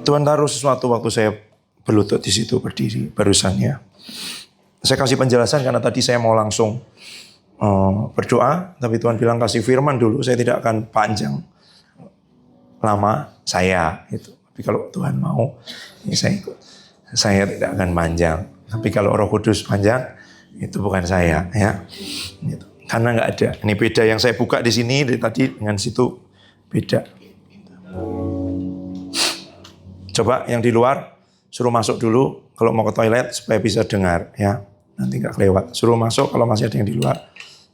Tuhan taruh sesuatu waktu saya berlutut di situ berdiri barusan ya. Saya kasih penjelasan karena tadi saya mau langsung berdoa, tapi Tuhan bilang kasih firman dulu, saya tidak akan panjang lama saya itu. Tapi kalau Tuhan mau, ya saya ikut. Saya tidak akan panjang. Tapi kalau Roh Kudus panjang, itu bukan saya ya. Gitu. Karena nggak ada. Ini beda yang saya buka di sini dari tadi dengan situ beda. Coba yang di luar suruh masuk dulu kalau mau ke toilet supaya bisa dengar ya. Nanti nggak kelewat. Suruh masuk kalau masih ada yang di luar.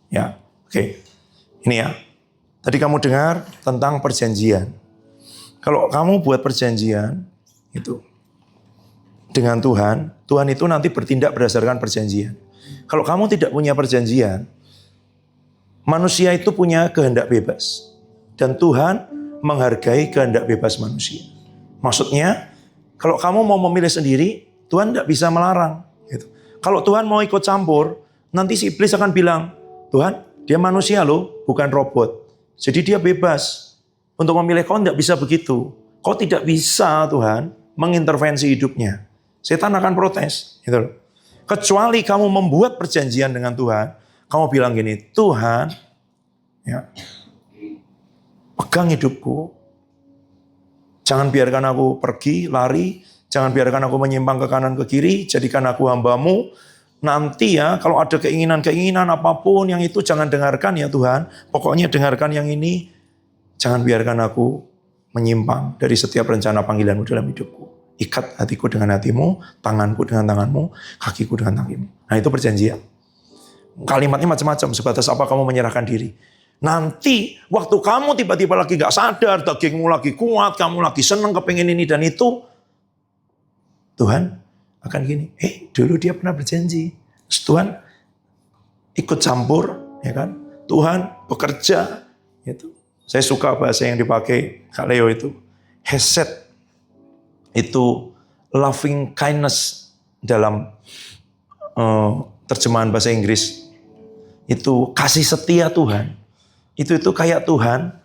Ya, oke. Ini ya. Tadi kamu dengar tentang perjanjian. Kalau kamu buat perjanjian itu dengan Tuhan, Tuhan itu nanti bertindak berdasarkan perjanjian. Kalau kamu tidak punya perjanjian, manusia itu punya kehendak bebas. Dan Tuhan menghargai kehendak bebas manusia. Maksudnya, kalau kamu mau memilih sendiri, Tuhan tidak bisa melarang. Gitu. Kalau Tuhan mau ikut campur, nanti si iblis akan bilang, Tuhan, dia manusia loh, bukan robot. Jadi dia bebas. Untuk memilih kau tidak bisa begitu. Kau tidak bisa Tuhan mengintervensi hidupnya. Setan akan protes. Gitu loh. Kecuali kamu membuat perjanjian dengan Tuhan. Kamu bilang gini, Tuhan, ya, pegang hidupku. Jangan biarkan aku pergi, lari. Jangan biarkan aku menyimpang ke kanan ke kiri. Jadikan aku hamba-Mu. Nanti ya, kalau ada keinginan-keinginan apapun yang itu jangan dengarkan ya Tuhan. Pokoknya dengarkan yang ini. Jangan biarkan aku menyimpang dari setiap rencana panggilan-Mu dalam hidupku. Ikat hatiku dengan hatimu, tanganku dengan tanganmu, kakiku dengan kakimu. Nah itu perjanjian. Kalimatnya macam-macam, sebatas apa kamu menyerahkan diri. Nanti waktu kamu tiba-tiba lagi gak sadar, dagingmu lagi kuat, kamu lagi senang kepingin ini dan itu. Tuhan akan gini, dulu dia pernah berjanji. Terus Tuhan ikut campur, ya kan? Tuhan bekerja. Gitu. Saya suka bahasa yang dipakai Kak Leo itu. Hesed itu loving kindness dalam terjemahan bahasa Inggris. Itu kasih setia Tuhan. Itu kayak Tuhan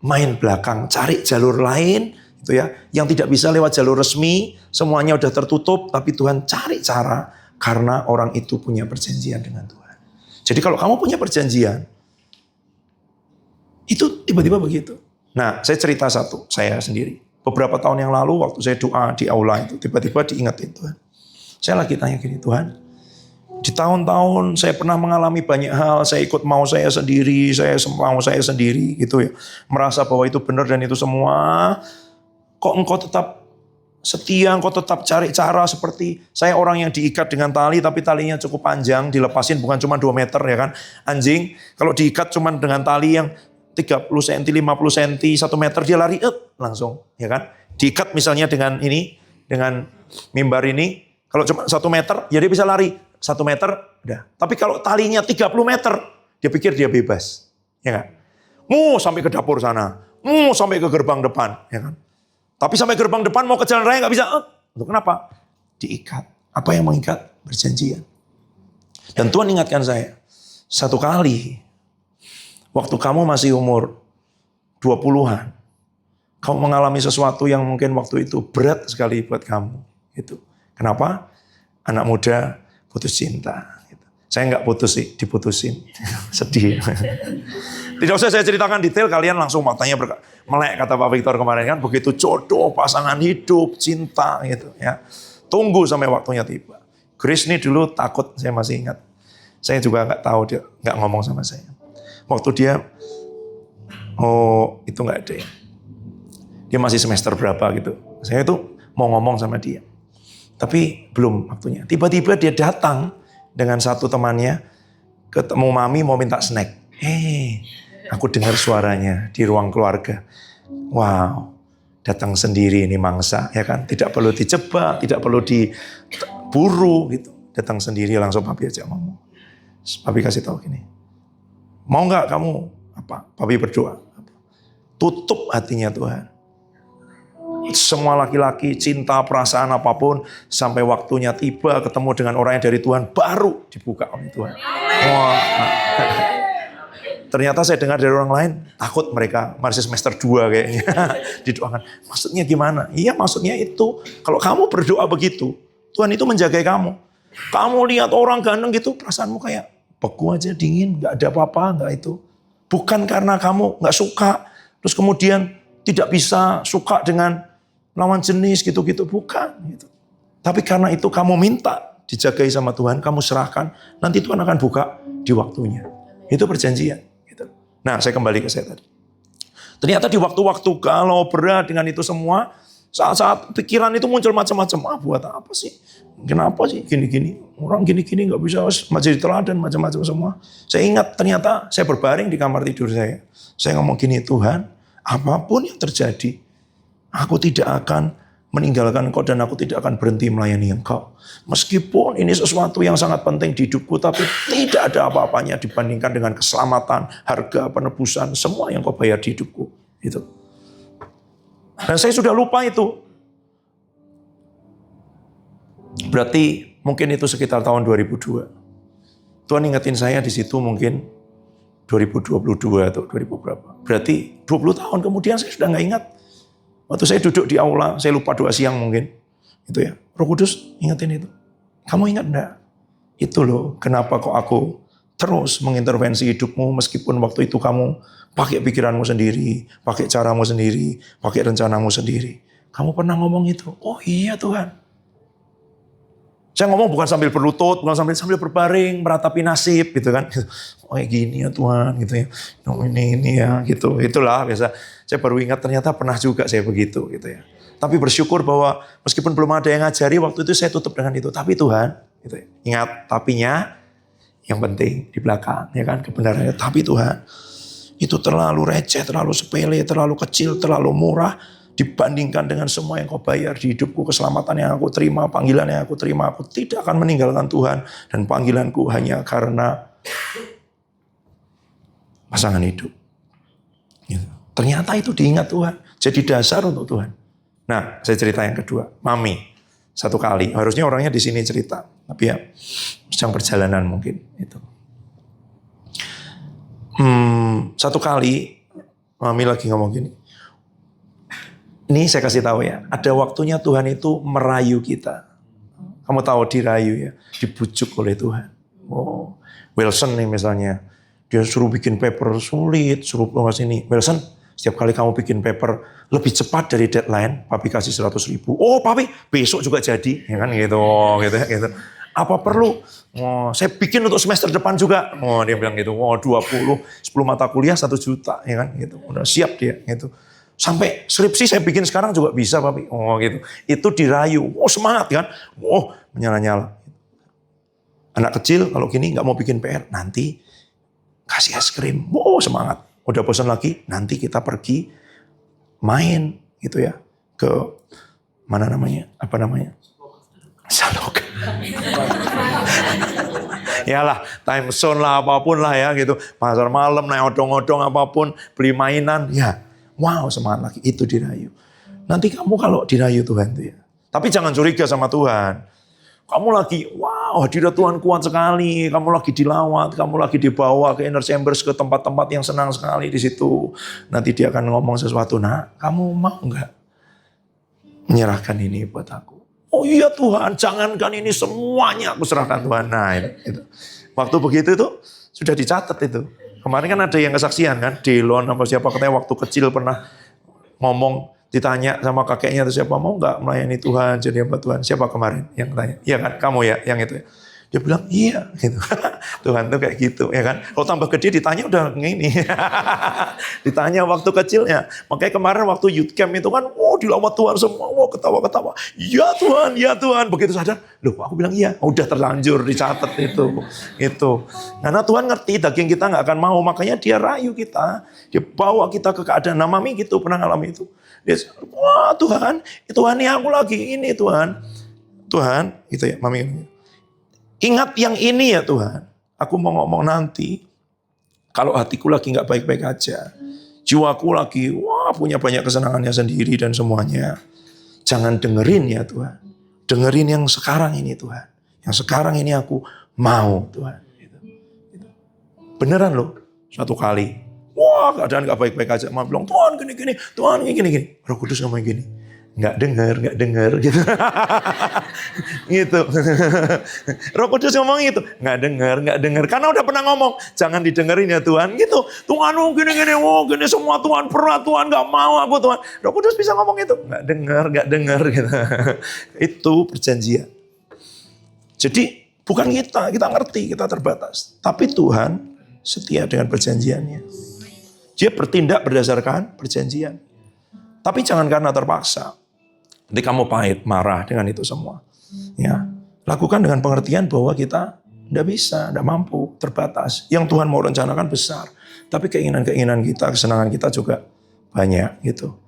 main belakang, cari jalur lain. Itu ya, yang tidak bisa lewat jalur resmi, semuanya udah tertutup, tapi Tuhan cari cara karena orang itu punya perjanjian dengan Tuhan. Jadi kalau kamu punya perjanjian, itu tiba-tiba begitu. Nah, saya cerita satu, saya sendiri. Beberapa tahun yang lalu, waktu saya doa di aula itu, tiba-tiba diingetin Tuhan. Saya lagi tanya gini, Tuhan, di tahun-tahun saya pernah mengalami banyak hal, saya ikut mau saya sendiri, mau saya sendiri gitu ya. Merasa bahwa itu benar dan itu semua. Kok engkau tetap setia, engkau tetap cari cara seperti saya orang yang diikat dengan tali tapi talinya cukup panjang, dilepasin bukan cuma 2 meter ya kan. Anjing kalau diikat cuma dengan tali yang 30 cm, 50 cm, 1 meter dia lari langsung ya kan. Diikat misalnya dengan ini, dengan mimbar ini, kalau cuma 1 meter ya dia bisa lari 1 meter udah. Tapi kalau talinya 30 meter dia pikir dia bebas ya kan. Sampai ke dapur sana, sampai ke gerbang depan ya kan. Tapi sampai gerbang depan mau ke jalan raya nggak bisa. Untuk kenapa? Diikat. Apa yang mengikat? Perjanjian. Dan Tuhan ingatkan saya. Satu kali. Waktu kamu masih umur 20-an. Kamu mengalami sesuatu yang mungkin waktu itu berat sekali buat kamu. Itu. Kenapa? Anak muda putus cinta. Saya nggak putus sih, diputusin. Sedih. Tidak usah saya ceritakan detail, kalian langsung matanya melek kata Pak Victor kemarin kan. Begitu jodoh, pasangan hidup, cinta gitu ya. Tunggu sampai waktunya tiba. Grace ini dulu takut, saya masih ingat. Saya juga nggak tahu, dia nggak ngomong sama saya. Waktu dia, itu nggak ada ya. Dia masih semester berapa gitu. Saya itu mau ngomong sama dia. Tapi belum waktunya. Tiba-tiba dia datang dengan satu temannya, ketemu mami mau minta snack. Aku dengar suaranya di ruang keluarga. Wow, datang sendiri ini mangsa, ya kan? Tidak perlu dijebak, tidak perlu diburu, gitu. Datang sendiri langsung papi ajak ngomong. Papi kasih tahu gini, mau nggak kamu apa? Papi berdoa. Tutup hatinya Tuhan. Semua laki-laki cinta perasaan apapun sampai waktunya tiba ketemu dengan orang yang dari Tuhan baru dibuka oleh Tuhan. Wah. ternyata saya dengar dari orang lain, takut mereka masih semester 2 kayaknya. Didoakan. Maksudnya gimana? Iya maksudnya itu, kalau kamu berdoa begitu, Tuhan itu menjaga kamu. Kamu lihat orang ganteng gitu, perasaanmu kayak beku aja, dingin, gak ada apa-apa, gak itu. Bukan karena kamu gak suka, terus kemudian tidak bisa suka dengan lawan jenis gitu-gitu, bukan. Gitu. Tapi karena itu kamu minta dijagai sama Tuhan, kamu serahkan, nanti Tuhan akan buka di waktunya. Itu perjanjian. Gitu. Nah, saya kembali ke saya tadi. Ternyata di waktu-waktu kalau berat dengan itu semua, saat-saat pikiran itu muncul macam-macam. Buat apa sih? Kenapa sih gini-gini? Orang gini-gini gak bisa jadi teladan, macam-macam semua. Saya ingat ternyata saya berbaring di kamar tidur saya. Saya ngomong gini, Tuhan, apapun yang terjadi, aku tidak akan meninggalkan Engkau dan aku tidak akan berhenti melayani Engkau. Meskipun ini sesuatu yang sangat penting di hidupku, tapi tidak ada apa-apanya dibandingkan dengan keselamatan, harga, penebusan, semua yang Kau bayar di hidupku. Gitu. Dan saya sudah lupa itu. Berarti mungkin itu sekitar tahun 2002. Tuhan ingetin saya di situ mungkin 2022 atau 2000 berapa. Berarti 20 tahun kemudian saya sudah nggak ingat. Waktu saya duduk di aula, saya lupa doa siang mungkin. Itu ya, Roh Kudus ingetin itu. Kamu ingat enggak? Itu loh, kenapa kok aku terus mengintervensi hidupmu meskipun waktu itu kamu pakai pikiranmu sendiri, pakai caramu sendiri, pakai rencanamu sendiri. Kamu pernah ngomong itu? Oh iya Tuhan. Saya ngomong bukan sambil berlutut, bukan sambil berbaring, meratapi nasib gitu kan. Oh gini ya Tuhan gitu ya. Ini ya gitu. Itulah biasa. Saya baru ingat ternyata pernah juga saya begitu gitu ya. Tapi bersyukur bahwa meskipun belum ada yang ngajari waktu itu saya tutup dengan itu. Tapi Tuhan, gitu ya. Ingat tapinya yang penting di belakang ya kan kebenarannya. Tapi Tuhan, itu terlalu receh, terlalu sepele, terlalu kecil, terlalu murah dibandingkan dengan semua yang Kau bayar di hidupku, keselamatan yang aku terima, panggilan yang aku terima. Aku tidak akan meninggalkan Tuhan dan panggilanku hanya karena pasangan hidup. Gitu. Ternyata itu diingat Tuhan, jadi dasar untuk Tuhan. Nah, saya cerita yang kedua, Mami. Satu kali, harusnya orangnya di sini cerita, tapi ya sedang perjalanan mungkin itu. Satu kali, Mami lagi ngomong gini. Ini saya kasih tahu ya, ada waktunya Tuhan itu merayu kita. Kamu tahu dirayu ya, dibujuk oleh Tuhan. Oh, Wilson nih misalnya, dia suruh bikin paper sulit, suruh keluar sini. Wilson, setiap kali kamu bikin paper lebih cepat dari deadline, papi kasih 100.000. Oh papi, besok juga jadi, ya kan gitu. Apa perlu? Oh, saya bikin untuk semester depan juga. Oh dia bilang gitu. Oh 10 mata kuliah 1 juta, ya kan gitu. Udah siap dia gitu. Sampai skripsi saya bikin sekarang juga bisa papi. Oh gitu. Itu dirayu. Oh semangat kan. Oh menyala-nyala. Anak kecil kalau gini nggak mau bikin PR, nanti kasih es krim. Oh semangat. Udah bosan lagi, nanti kita pergi main gitu ya ke mana namanya? Apa namanya? Salok. Yalah, time zone lah apapun lah ya gitu. Pasar malam naik odong-odong apapun, beli mainan, ya. Wow, semangat lagi itu dirayu. Nanti kamu kalau dirayu Tuhan tuh ya. Tapi jangan curiga sama Tuhan. Kamu lagi, wow hadirat Tuhan kuat sekali. Kamu lagi dilawat, kamu lagi dibawa ke inner chambers, ke tempat-tempat yang senang sekali di situ. Nanti dia akan ngomong sesuatu. Nah, kamu mau nggak menyerahkan ini buat aku? Oh iya Tuhan, jangankan ini semuanya aku serahkan Tuhan. Nah itu. Waktu begitu itu sudah dicatat itu. Kemarin kan ada yang kesaksian kan, Delon apa siapa katanya waktu kecil pernah ngomong, ditanya sama kakeknya atau siapa, mau nggak melayani Tuhan, jadi hamba Tuhan. Siapa kemarin yang tanya? Iya kan, kamu ya yang itu ya. Dia bilang iya gitu. Tuhan tuh kayak gitu ya kan. Kalau tambah gede ditanya udah ngini. Ditanya waktu kecilnya. Makanya kemarin waktu youth camp itu kan, dilawat Tuhan semua, ketawa-ketawa. Ya Tuhan, ya Tuhan. Begitu sadar, loh aku bilang iya. Udah terlanjur dicatat itu. Gitu. Karena Tuhan ngerti daging kita nggak akan mau, makanya dia rayu kita. Dia bawa kita ke keadaan. Nah Mami gitu pernah ngalami itu. Dia, wah Tuhan ini aku lagi ini Tuhan. Tuhan, gitu ya Mami. Ingat yang ini ya Tuhan. Aku mau ngomong nanti. Kalau hatiku lagi gak baik-baik aja. Jiwaku lagi punya banyak kesenangannya sendiri dan semuanya. Jangan dengerin ya Tuhan. Dengerin yang sekarang ini Tuhan. Yang sekarang ini aku mau Tuhan. Beneran loh. Satu kali. Wah, keadaan gak baik-baik aja. Mama bilang, Tuhan gini-gini, Tuhan gini-gini. Roh Kudus ngomong gini, nggak dengar gitu. Gitu. Roh Kudus ngomong gitu, nggak dengar. Karena udah pernah ngomong, jangan didengerin ya Tuhan. Gitu. Tuhan gini-gini, gini semua Tuhan berat, Tuhan nggak mau aku Tuhan. Roh Kudus bisa ngomong itu, nggak dengar gitu. Itu perjanjian. Jadi bukan kita ngerti, kita terbatas. Tapi Tuhan setia dengan perjanjiannya. Dia bertindak berdasarkan perjanjian. Tapi jangan karena terpaksa. Nanti kamu pahit, marah dengan itu semua. Ya, lakukan dengan pengertian bahwa kita tidak bisa, tidak mampu, terbatas. Yang Tuhan mau rencanakan besar. Tapi keinginan-keinginan kita, kesenangan kita juga banyak gitu.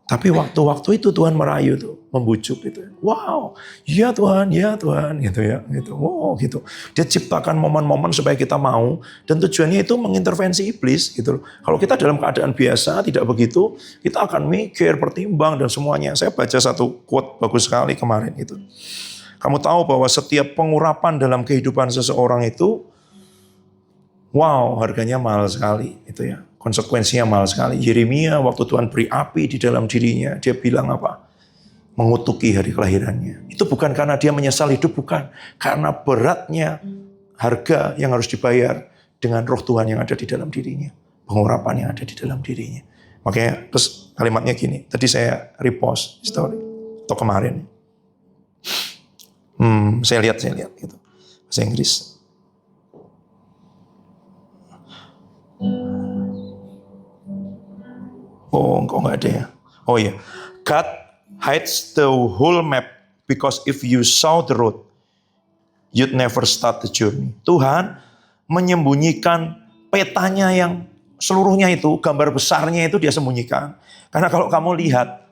Tapi waktu-waktu itu Tuhan merayu tuh, membujuk gitu. Wow, ya Tuhan gitu ya, gitu. Wow, gitu. Dia ciptakan momen-momen supaya kita mau, dan tujuannya itu mengintervensi iblis gitu. Kalau kita dalam keadaan biasa tidak begitu, kita akan mikir, pertimbang dan semuanya. Saya baca satu quote bagus sekali kemarin itu. Kamu tahu bahwa setiap pengurapan dalam kehidupan seseorang itu, wow, harganya mahal sekali itu ya. Konsekuensinya mahal sekali. Yeremia waktu Tuhan beri api di dalam dirinya, dia bilang apa? Mengutuki hari kelahirannya. Itu bukan karena dia menyesal hidup, bukan. Karena beratnya harga yang harus dibayar dengan roh Tuhan yang ada di dalam dirinya. Pengurapan yang ada di dalam dirinya. Makanya terus kalimatnya gini, tadi saya repost story, atau kemarin. Saya lihat gitu. Bahasa Inggris. Oh, kok nggak ada ya? Oh iya. God hides the whole map because if you saw the road, you'd never start the journey. Tuhan menyembunyikan petanya yang seluruhnya itu, gambar besarnya itu dia sembunyikan. Karena kalau kamu lihat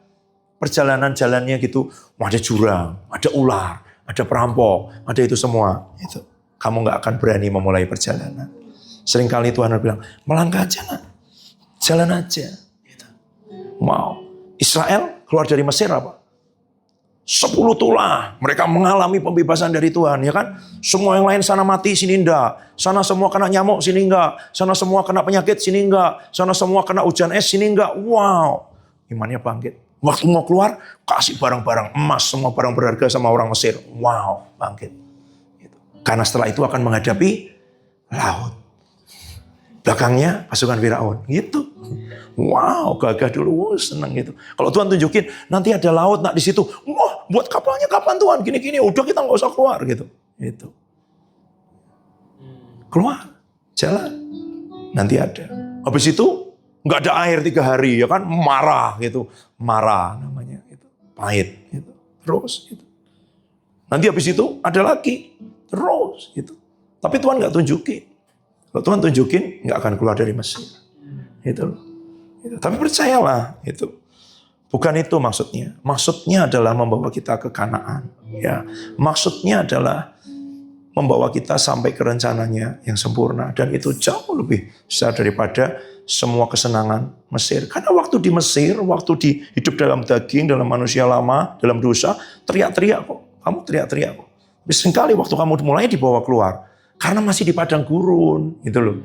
perjalanan jalannya gitu, ada jurang, ada ular, ada perampok, ada itu semua. Itu kamu nggak akan berani memulai perjalanan. Seringkali Tuhan bilang, melangkah aja nak, jalan aja. Wow, Israel keluar dari Mesir apa? 10 tulah. Mereka mengalami pembebasan dari Tuhan, ya kan? Semua yang lain sana mati, sini enggak. Sana semua kena nyamuk, sini enggak. Sana semua kena penyakit, sini enggak. Sana semua kena hujan es, sini enggak. Wow, imannya bangkit. Waktu mau keluar, kasih barang-barang emas, semua barang berharga sama orang Mesir. Wow, bangkit. Karena setelah itu akan menghadapi laut. Belakangnya pasukan Firaun, gitu. Wow, gagah dulu, senang gitu. Kalau Tuhan tunjukin, nanti ada laut nak di situ. Wah, buat kapalnya kapan Tuhan? Gini-gini, udah kita nggak usah keluar gitu. Gitu. Keluar, jalan. Nanti ada. Habis itu nggak ada air 3 hari, ya kan? Marah gitu, marah namanya. Gitu. Pahit, gitu. Terus gitu. Nanti habis itu ada lagi, terus gitu. Tapi Tuhan nggak tunjukin. Kalau Tuhan tunjukin, nggak akan keluar dari Mesir. Itu loh. Tapi percayalah, itu bukan itu maksudnya. Maksudnya adalah membawa kita ke Kanaan. Ya, maksudnya adalah membawa kita sampai ke rencananya yang sempurna. Dan itu jauh lebih besar daripada semua kesenangan Mesir. Karena waktu di Mesir, waktu hidup dalam daging, dalam manusia lama, dalam dosa, teriak-teriak kok. Kamu teriak-teriak kok. Tapi seringkali waktu kamu mulai dibawa keluar. Karena masih di padang gurun, gitu loh.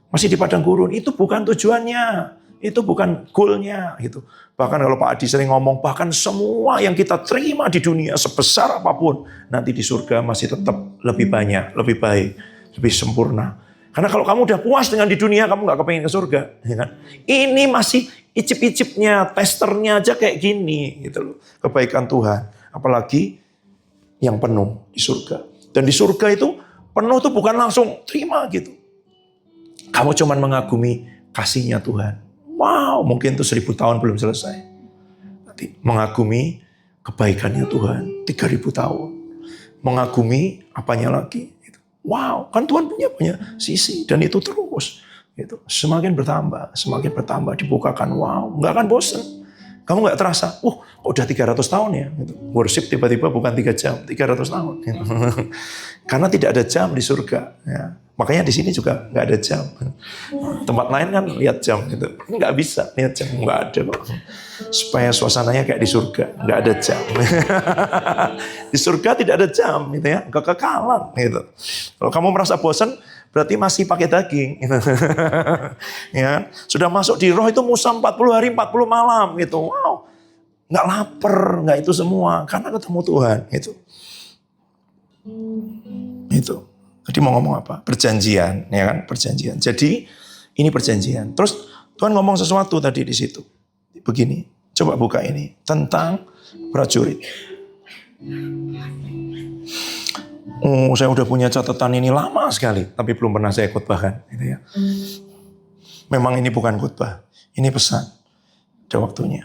Masih di padang gurun, itu bukan tujuannya. Itu bukan goalnya, gitu. Bahkan kalau Pak Adi sering ngomong, bahkan semua yang kita terima di dunia sebesar apapun, nanti di surga masih tetap lebih banyak, lebih baik, lebih sempurna. Karena kalau kamu udah puas dengan di dunia, kamu gak kepengen ke surga. Ya kan? Ini masih icip-icipnya, testernya aja kayak gini, gitu loh. Kebaikan Tuhan. Apalagi yang penuh di surga. Dan di surga itu, penuh itu bukan langsung terima gitu. Kamu cuman mengagumi kasihnya Tuhan. Wow, mungkin itu 1000 tahun belum selesai. Nanti mengagumi kebaikannya Tuhan 3000 tahun. Mengagumi apanya lagi. Wow, kan Tuhan punya banyak sisi dan itu terus. Gitu. Semakin bertambah dibukakan. Wow, nggak akan bosan. Kamu nggak terasa, kok udah 300 tahun ya. Gitu. Worship tiba-tiba bukan 3 jam, 300 tahun. Gitu. Karena tidak ada jam di surga. Ya. Makanya di sini juga nggak ada jam. Tempat lain kan lihat jam gitu. Nggak bisa lihat jam, nggak ada kok. Supaya suasananya kayak di surga, nggak ada jam. Di surga tidak ada jam, gitu ya, kekekalan. Gitu. Kalau kamu merasa bosan, berarti masih pakai daging. Ya, sudah masuk di roh itu Musa 40 hari 40 malam gitu. Wow. Nggak lapar, nggak itu semua karena ketemu Tuhan itu. Itu. Jadi mau ngomong apa? Perjanjian, ya kan? Perjanjian. Jadi ini perjanjian. Terus Tuhan ngomong sesuatu tadi di situ. Begini, coba buka ini tentang prajurit. Oh, saya udah punya catatan ini lama sekali, tapi belum pernah saya khotbahkan, gitu ya. Memang ini bukan khotbah, ini pesan. Ada waktunya.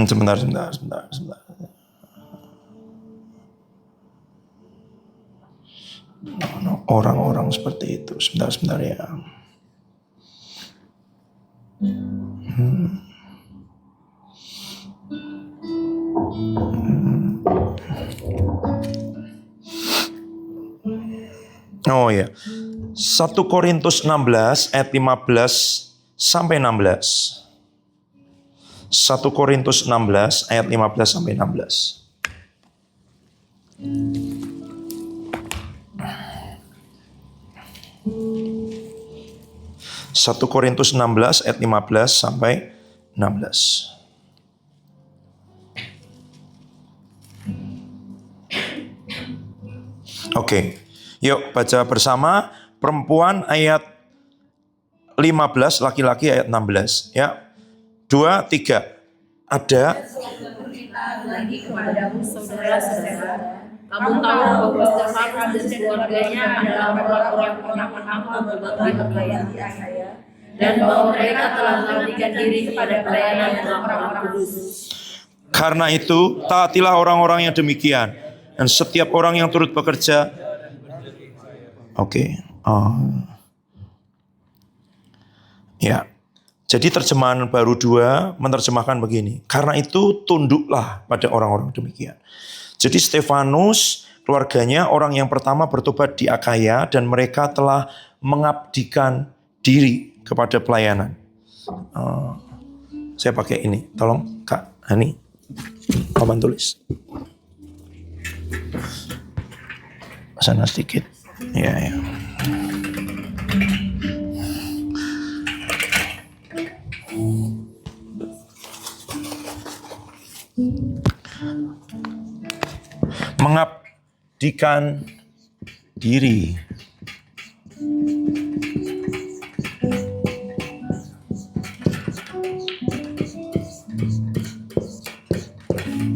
Sebentar. Orang-orang seperti itu, sebentar ya. Oh ya, 1 Korintus 16 ayat 15 sampai 16. 1 Korintus 16 ayat 15 sampai 16. 1 Korintus 16 ayat 15 sampai 16. Oke. Yuk baca bersama. Perempuan ayat 15, laki-laki ayat 16. Ya. 2, 3. Ada. Lagi kepadamu saudara-saudara, kamu tahu bahwa Stefanus dan keluarganya adalah orang-orang yang pertama berbagi pelayanan di Akhaya, dan bahwa mereka telah mengabdikan diri kepada pelayanan orang-orang kudus. Karena itu, taatilah orang-orang yang demikian, dan setiap orang yang turut bekerja. Oke. Ya. Jadi terjemahan baru 2 menerjemahkan begini. Karena itu tunduklah pada orang-orang demikian. Jadi Stefanus, keluarganya orang yang pertama bertobat di Akhaya dan mereka telah mengabdikan diri kepada pelayanan. Saya pakai ini. Tolong Kak Hani, papan tulis. Sana sedikit. Ya. Mengabdikan diri.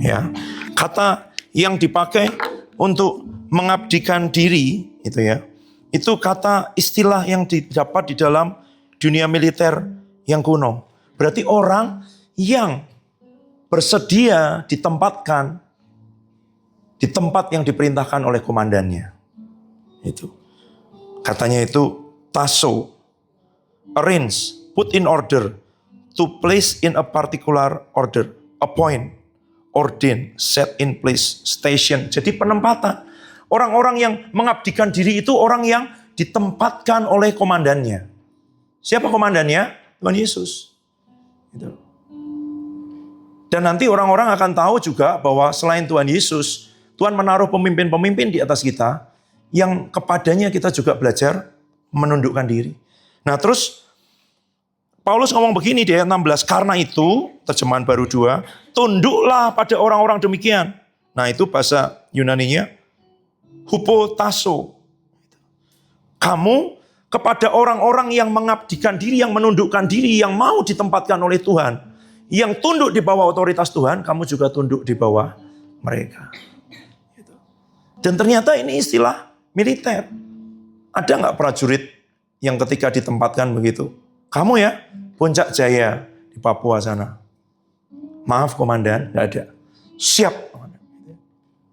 Ya, kata yang dipakai untuk mengabdikan diri itu ya, itu kata istilah yang didapat di dalam dunia militer yang kuno. Berarti orang yang bersedia ditempatkan di tempat yang diperintahkan oleh komandannya. Itu. Katanya itu tasso, arrange, put in order, to place in a particular order, appoint, ordain, set in place, station. Jadi penempatan. Orang-orang yang mengabdikan diri itu orang yang ditempatkan oleh komandannya. Siapa komandannya? Tuhan Yesus. Gitu. Dan nanti orang-orang akan tahu juga bahwa selain Tuhan Yesus, Tuhan menaruh pemimpin-pemimpin di atas kita yang kepadanya kita juga belajar menundukkan diri. Nah terus Paulus ngomong begini di ayat 16. Karena itu, terjemahan baru 2, tunduklah pada orang-orang demikian. Nah itu bahasa Yunaninya hupotasso. Kamu kepada orang-orang yang mengabdikan diri, yang menundukkan diri, yang mau ditempatkan oleh Tuhan, yang tunduk di bawah otoritas Tuhan, kamu juga tunduk di bawah mereka. Dan ternyata ini istilah militer. Ada nggak prajurit yang ketika ditempatkan begitu? Kamu ya, Puncak Jaya di Papua sana. Maaf komandan, nggak ada. Siap.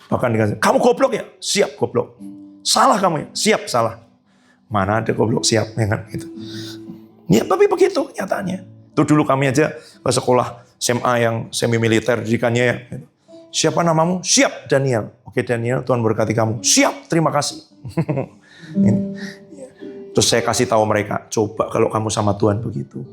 Bahkan dikasih, kamu goblok ya? Siap goblok. Salah kamu ya? Siap salah. Mana ada goblok siap, ya kan? Gitu. Ya, tapi begitu nyatanya. Itu dulu kami aja ke sekolah SMA yang semi militer didikannya ya. Gitu. Siapa namamu? Siap Daniel. Oke Daniel, Tuhan berkati kamu. Siap, terima kasih. Terus saya kasih tahu mereka, coba kalau kamu sama Tuhan begitu.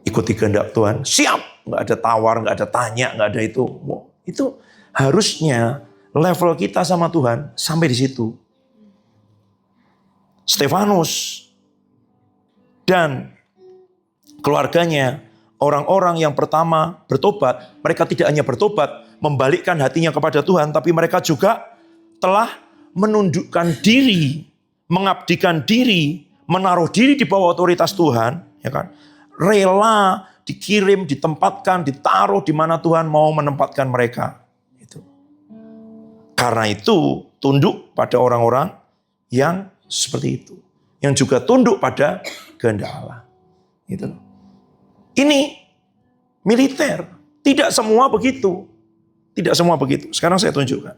Ikuti kehendak Tuhan. Siap, nggak ada tawar, nggak ada tanya, nggak ada itu. Wow, itu harusnya level kita sama Tuhan sampai di situ. Stefanus dan keluarganya, orang-orang yang pertama bertobat, mereka tidak hanya bertobat, membalikkan hatinya kepada Tuhan, tapi mereka juga telah menundukkan diri, mengabdikan diri, menaruh diri di bawah otoritas Tuhan, ya kan? Rela dikirim, ditempatkan, ditaruh di mana Tuhan mau menempatkan mereka. Itu. Karena itu tunduk pada orang-orang yang seperti itu, yang juga tunduk pada kehendak Allah. Gitu. Ini militer, tidak semua begitu. Tidak semua begitu. Sekarang saya tunjukkan.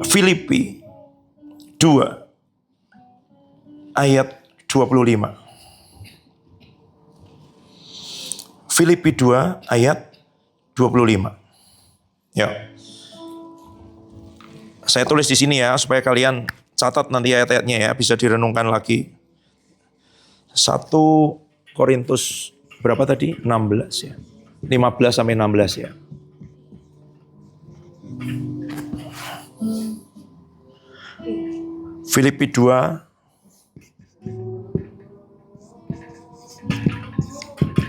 Filipi 2 ayat 25. Filipi 2 ayat 25. Ya. Saya tulis di sini ya supaya kalian catat nanti ayat-ayatnya ya, bisa direnungkan lagi. 1 Korintus berapa tadi? 16 ya. 15 sampai 16 ya. Filipi 2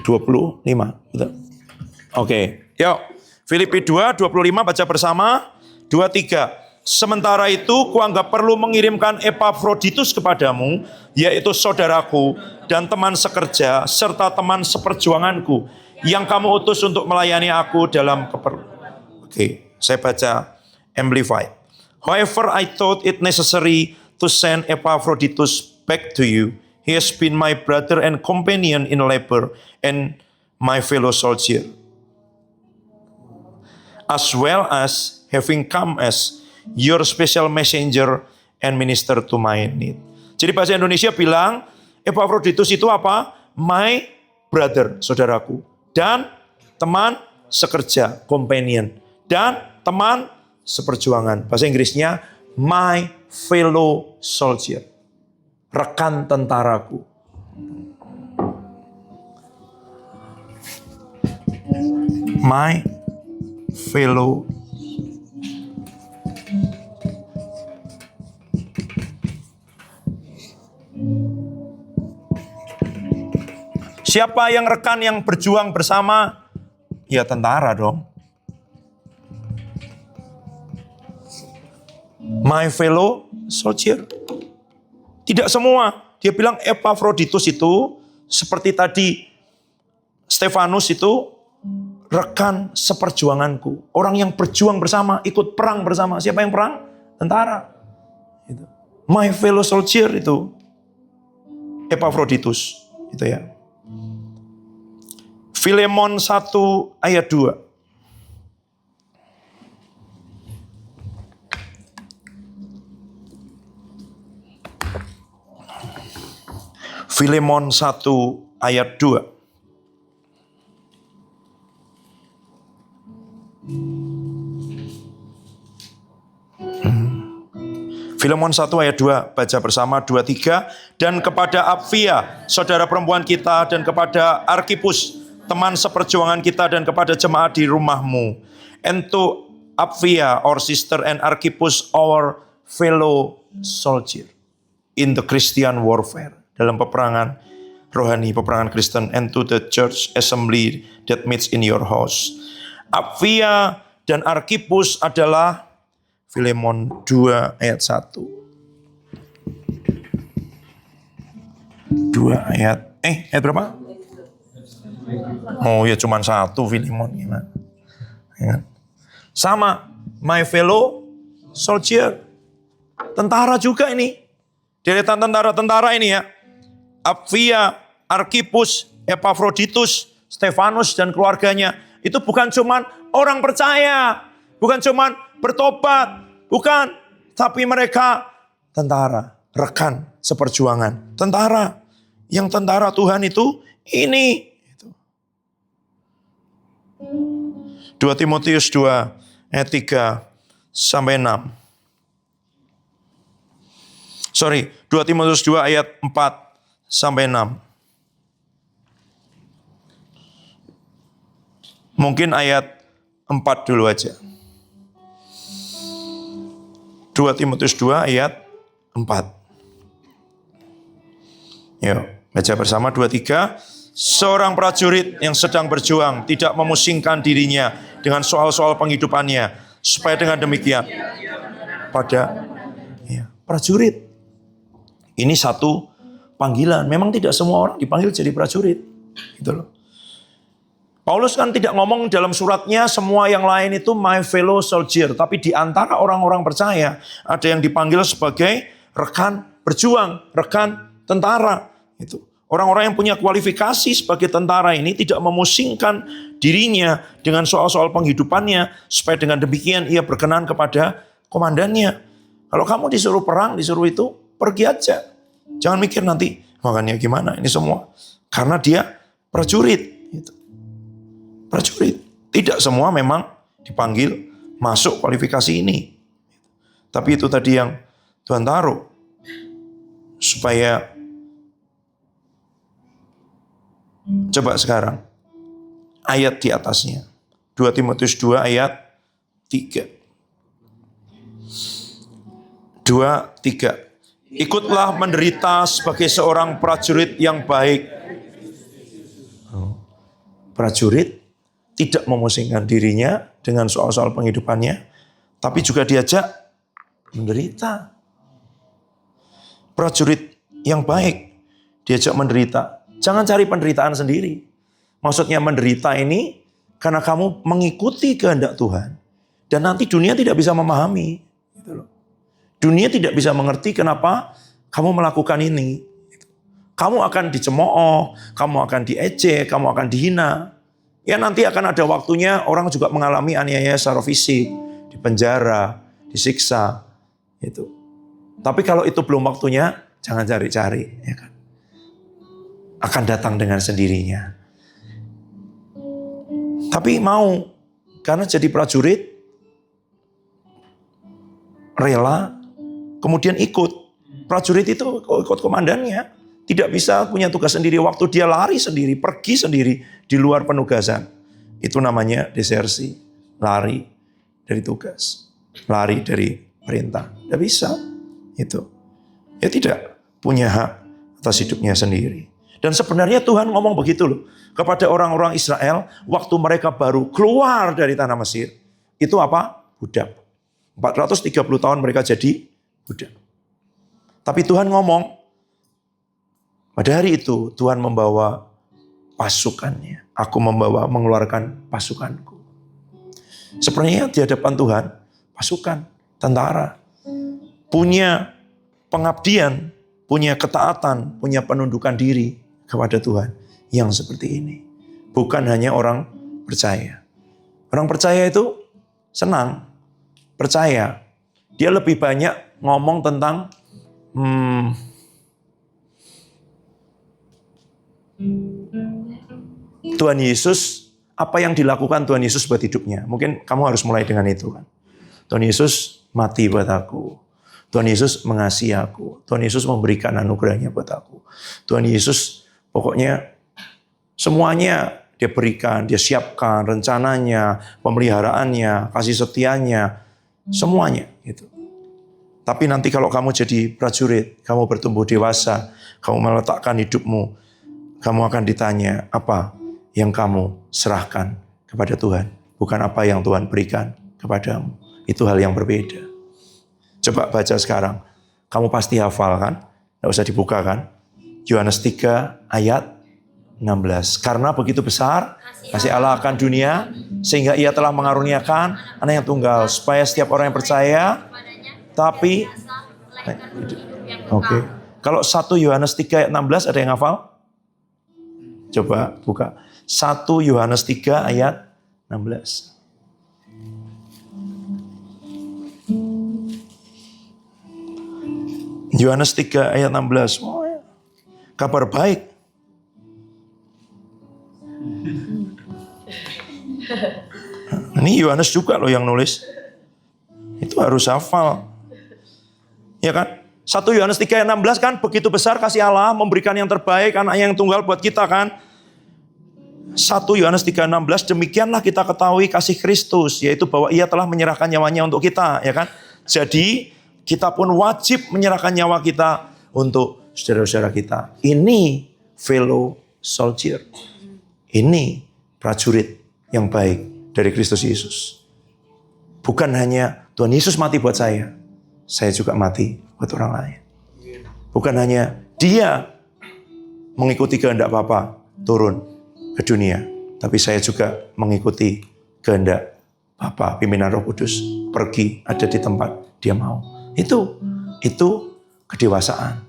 25, betul. Oke, yuk. Filipi 2, 25 baca bersama. 23. Sementara itu kuanggap perlu mengirimkan Epafroditus kepadamu, yaitu saudaraku dan teman sekerja, serta teman seperjuanganku, yang kamu utus untuk melayani aku dalam keperluan. Oke, saya baca Amplified. However, I thought it necessary to send Epaphroditus back to you. He has been my brother and companion in labor and my fellow soldier, as well as having come as your special messenger and minister to my need. Jadi bahasa Indonesia bilang, Epaphroditus itu apa? My brother, saudaraku. Dan teman sekerja, companion. Dan teman seperjuangan. Bahasa Inggrisnya, my fellow soldier. Rekan tentaraku. My fellow siapa yang rekan yang berjuang bersama? Ya tentara dong. My fellow soldier. Tidak semua. Dia bilang Epaphroditus itu seperti tadi Stefanus itu rekan seperjuanganku. Orang yang berjuang bersama, ikut perang bersama. Siapa yang perang? Tentara. My fellow soldier itu Epaphroditus. Itu ya. Filemon 1 ayat 2. Filemon 1 ayat 2. Filemon 1 ayat 2, baca bersama 2, 3. Dan kepada Apfia, saudara perempuan kita, dan kepada Arkipus, teman seperjuangan kita, dan kepada jemaat di rumahmu. And to Apfia, our sister, and Arkipus, our fellow soldier in the Christian warfare. Dalam peperangan rohani, peperangan Kristen, and to the church assembly that meets in your house. Apfia dan Arkipus adalah Filemon 2 ayat 1. 2 ayat, ayat berapa? Oh ya cuman 1 Filemon gimana? Ya. Sama, my fellow soldier. Tentara juga ini. Deretan tentara-tentara ini ya. Apfia, Arkipus, Epaphroditus, Stefanus dan keluarganya. Itu bukan cuman orang percaya. Bukan cuman bertobat. Bukan. Tapi mereka tentara. Rekan seperjuangan. Tentara. Yang tentara Tuhan itu ini. 2 Timotius 2 ayat 3 sampai 6. 2 Timotius 2 ayat 4 sampai 6. Mungkin ayat 4 dulu aja. 2 Timotius 2 ayat 4. Yuk, baca bersama 2-3. Seorang prajurit yang sedang berjuang tidak memusingkan dirinya dengan soal-soal penghidupannya, supaya dengan demikian prajurit. Ini satu panggilan. Memang tidak semua orang dipanggil jadi prajurit. Gitu loh. Paulus kan tidak ngomong dalam suratnya semua yang lain itu my fellow soldier. Tapi di antara orang-orang percaya ada yang dipanggil sebagai rekan berjuang, rekan tentara. Itu. Orang-orang yang punya kualifikasi sebagai tentara ini tidak memusingkan dirinya dengan soal-soal penghidupannya. Supaya dengan demikian ia berkenan kepada komandannya. Kalau kamu disuruh perang, disuruh itu, pergi aja. Jangan mikir nanti, makanya gimana ini semua. Karena dia prajurit. Gitu. Prajurit. Tidak semua memang dipanggil masuk kualifikasi ini. Tapi itu tadi yang Tuhan taruh. Supaya, coba sekarang, ayat di atasnya. 2 Timotius 2 ayat 3. 2-3. Ikutlah menderita sebagai seorang prajurit yang baik. Prajurit tidak memusingkan dirinya dengan soal-soal penghidupannya, tapi juga diajak menderita. Prajurit yang baik diajak menderita. Jangan cari penderitaan sendiri. Maksudnya menderita ini karena kamu mengikuti kehendak Tuhan. Dan nanti dunia tidak bisa memahami. Gitu loh. Dunia tidak bisa mengerti kenapa kamu melakukan ini. Kamu akan dicemooh, kamu akan diejek, kamu akan dihina. Ya nanti akan ada waktunya orang juga mengalami aniaya secara fisik, dipenjara, disiksa. Itu. Tapi kalau itu belum waktunya, jangan cari-cari. Ya kan? Akan datang dengan sendirinya. Tapi mau, karena jadi prajurit, rela, kemudian ikut. Prajurit itu ikut komandannya. Tidak bisa punya tugas sendiri. Waktu dia lari sendiri, pergi sendiri di luar penugasan. Itu namanya desersi. Lari dari tugas. Lari dari perintah. Tidak bisa. Itu. Ya tidak punya hak atas hidupnya sendiri. Dan sebenarnya Tuhan ngomong begitu loh. Kepada orang-orang Israel, waktu mereka baru keluar dari tanah Mesir. Itu apa? Budak. 430 tahun mereka jadi budak. Tapi Tuhan ngomong, pada hari itu Tuhan membawa pasukannya. Aku mengeluarkan pasukanku. Sebenarnya di hadapan Tuhan, pasukan, tentara, punya pengabdian, punya ketaatan, punya penundukan diri kepada Tuhan yang seperti ini. Bukan hanya orang percaya. Orang percaya itu senang, percaya. Dia lebih banyak ngomong tentang Tuhan Yesus, apa yang dilakukan Tuhan Yesus buat hidupnya. Mungkin kamu harus mulai dengan itu kan. Tuhan Yesus mati buat aku. Tuhan Yesus mengasihi aku. Tuhan Yesus memberikan anugerahnya buat aku. Tuhan Yesus pokoknya semuanya dia berikan, dia siapkan rencananya, pemeliharaannya, kasih setianya, semuanya gitu. Tapi nanti kalau kamu jadi prajurit, kamu bertumbuh dewasa, kamu meletakkan hidupmu, kamu akan ditanya apa yang kamu serahkan kepada Tuhan. Bukan apa yang Tuhan berikan kepadamu. Itu hal yang berbeda. Coba baca sekarang. Kamu pasti hafal kan? Tidak usah dibuka kan? Yohanes 3 ayat 16. Karena begitu besar kasih Allah akan dunia, sehingga ia telah mengaruniakan anak yang tunggal. Supaya setiap orang yang percaya, tapi oke. Kalau 1 Yohanes 3 ayat 16 ada yang hafal? Coba buka. 1 Yohanes 3 ayat 16. Yohanes 3 ayat 16. Oh, ya. Kabar baik. Ini Yohanes juga loh yang nulis. Itu harus hafal. Ya kan? 1 Yohanes 3 ayat 16 kan, begitu besar kasih Allah memberikan yang terbaik, anak yang tunggal buat kita kan. 1 Yohanes 3:16, demikianlah kita ketahui kasih Kristus, yaitu bahwa ia telah menyerahkan nyawanya untuk kita, ya kan? Jadi kita pun wajib menyerahkan nyawa kita untuk saudara-saudara kita. Ini fellow soldier. Ini prajurit yang baik dari Kristus Yesus. Bukan hanya Tuhan Yesus mati buat saya juga mati buat orang lain. Bukan hanya dia mengikuti kehendak Bapa turun ke dunia, tapi saya juga mengikuti kehendak Bapa, pimpinan Roh Kudus, pergi ada di tempat dia mau. Itu kedewasaan.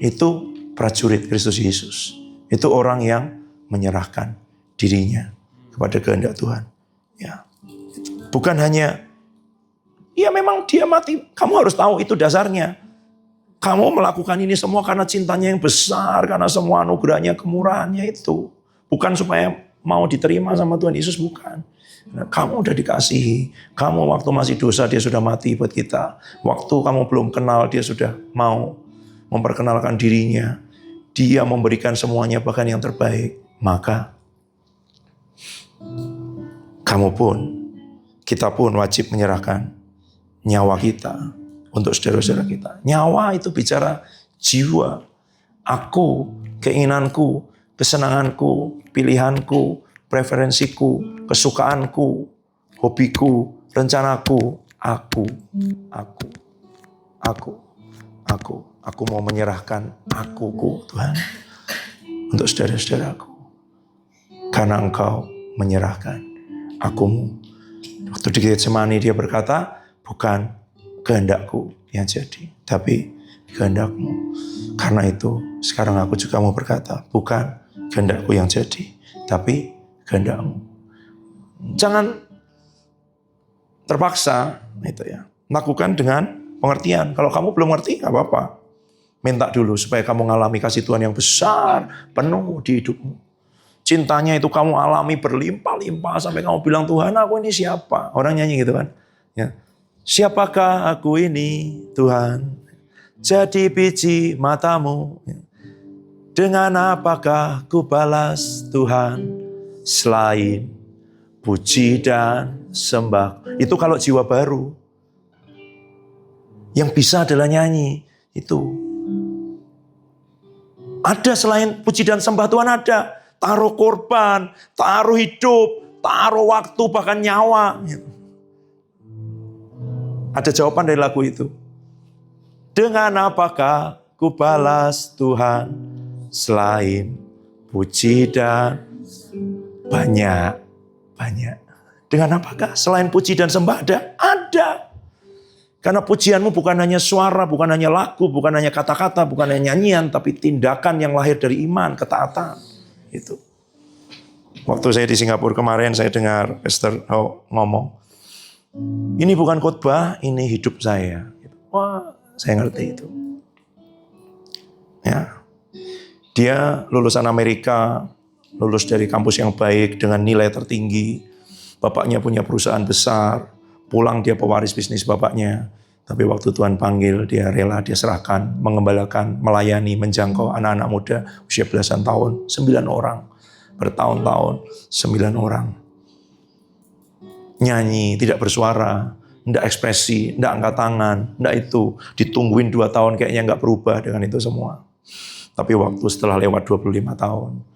Itu prajurit Kristus Yesus. Itu orang yang menyerahkan dirinya kepada kehendak Tuhan. Ya. Bukan hanya, ya memang dia mati. Kamu harus tahu itu dasarnya. Kamu melakukan ini semua karena cintanya yang besar, karena semua anugerahnya, kemurahannya itu. Bukan supaya mau diterima sama Tuhan Yesus, bukan. Kamu udah dikasihi. Kamu waktu masih dosa dia sudah mati buat kita. Waktu kamu belum kenal dia sudah mau memperkenalkan dirinya. Dia memberikan semuanya bahkan yang terbaik. Maka kamu pun, kita pun wajib menyerahkan nyawa kita untuk saudara-saudara kita. Nyawa itu bicara jiwa. Aku, keinginanku, kesenanganku, pilihanku, preferensiku, kesukaanku, hobiku, rencanaku, aku mau menyerahkan akuku, Tuhan, untuk saudara-saudaraku. Karena Engkau menyerahkan akumu. Waktu di Getsemani dia berkata, bukan kehendakku yang jadi, tapi kehendakmu. Karena itu sekarang aku juga mau berkata, bukan kehendakku yang jadi, tapi kehendakmu. Jangan terpaksa, itu ya. Lakukan dengan pengertian. Kalau kamu belum ngerti, nggak apa-apa. Minta dulu supaya kamu mengalami kasih Tuhan yang besar, penuh di hidupmu. Cintanya itu kamu alami berlimpah-limpah sampai kamu bilang, Tuhan, aku ini siapa? Orang nyanyi gitu kan. Ya. Siapakah aku ini, Tuhan? Jadi biji matamu. Dengan apakah ku balas, Tuhan? Selain puji dan sembah. Itu kalau jiwa baru. Yang bisa adalah nyanyi. Itu. Ada selain puji dan sembah Tuhan, ada. Taruh korban, taruh hidup, taruh waktu, bahkan nyawa. Ada jawaban dari lagu itu. Dengan apakah ku balas, Tuhan? Selain puji dan banyak. Dengan apakah? Selain puji dan sembah ada. Karena pujianmu bukan hanya suara, bukan hanya lagu, bukan hanya kata-kata, bukan hanya nyanyian, tapi tindakan yang lahir dari iman, ketaatan. Itu. Waktu saya di Singapura kemarin, saya dengar Pastor ngomong, ini bukan khotbah, ini hidup saya. Wah, saya ngerti itu. Ya, dia lulusan Amerika, lulus dari kampus yang baik dengan nilai tertinggi. Bapaknya punya perusahaan besar, pulang dia pewaris bisnis bapaknya. Tapi waktu Tuhan panggil, dia rela, dia serahkan, mengembalakan, melayani, menjangkau anak-anak muda usia belasan tahun, 9 orang. Bertahun-tahun, 9 orang. Nyanyi, tidak bersuara, tidak ekspresi, tidak angkat tangan, tidak itu. Ditungguin 2 tahun kayaknya nggak berubah dengan itu semua. Tapi waktu setelah lewat 25 tahun,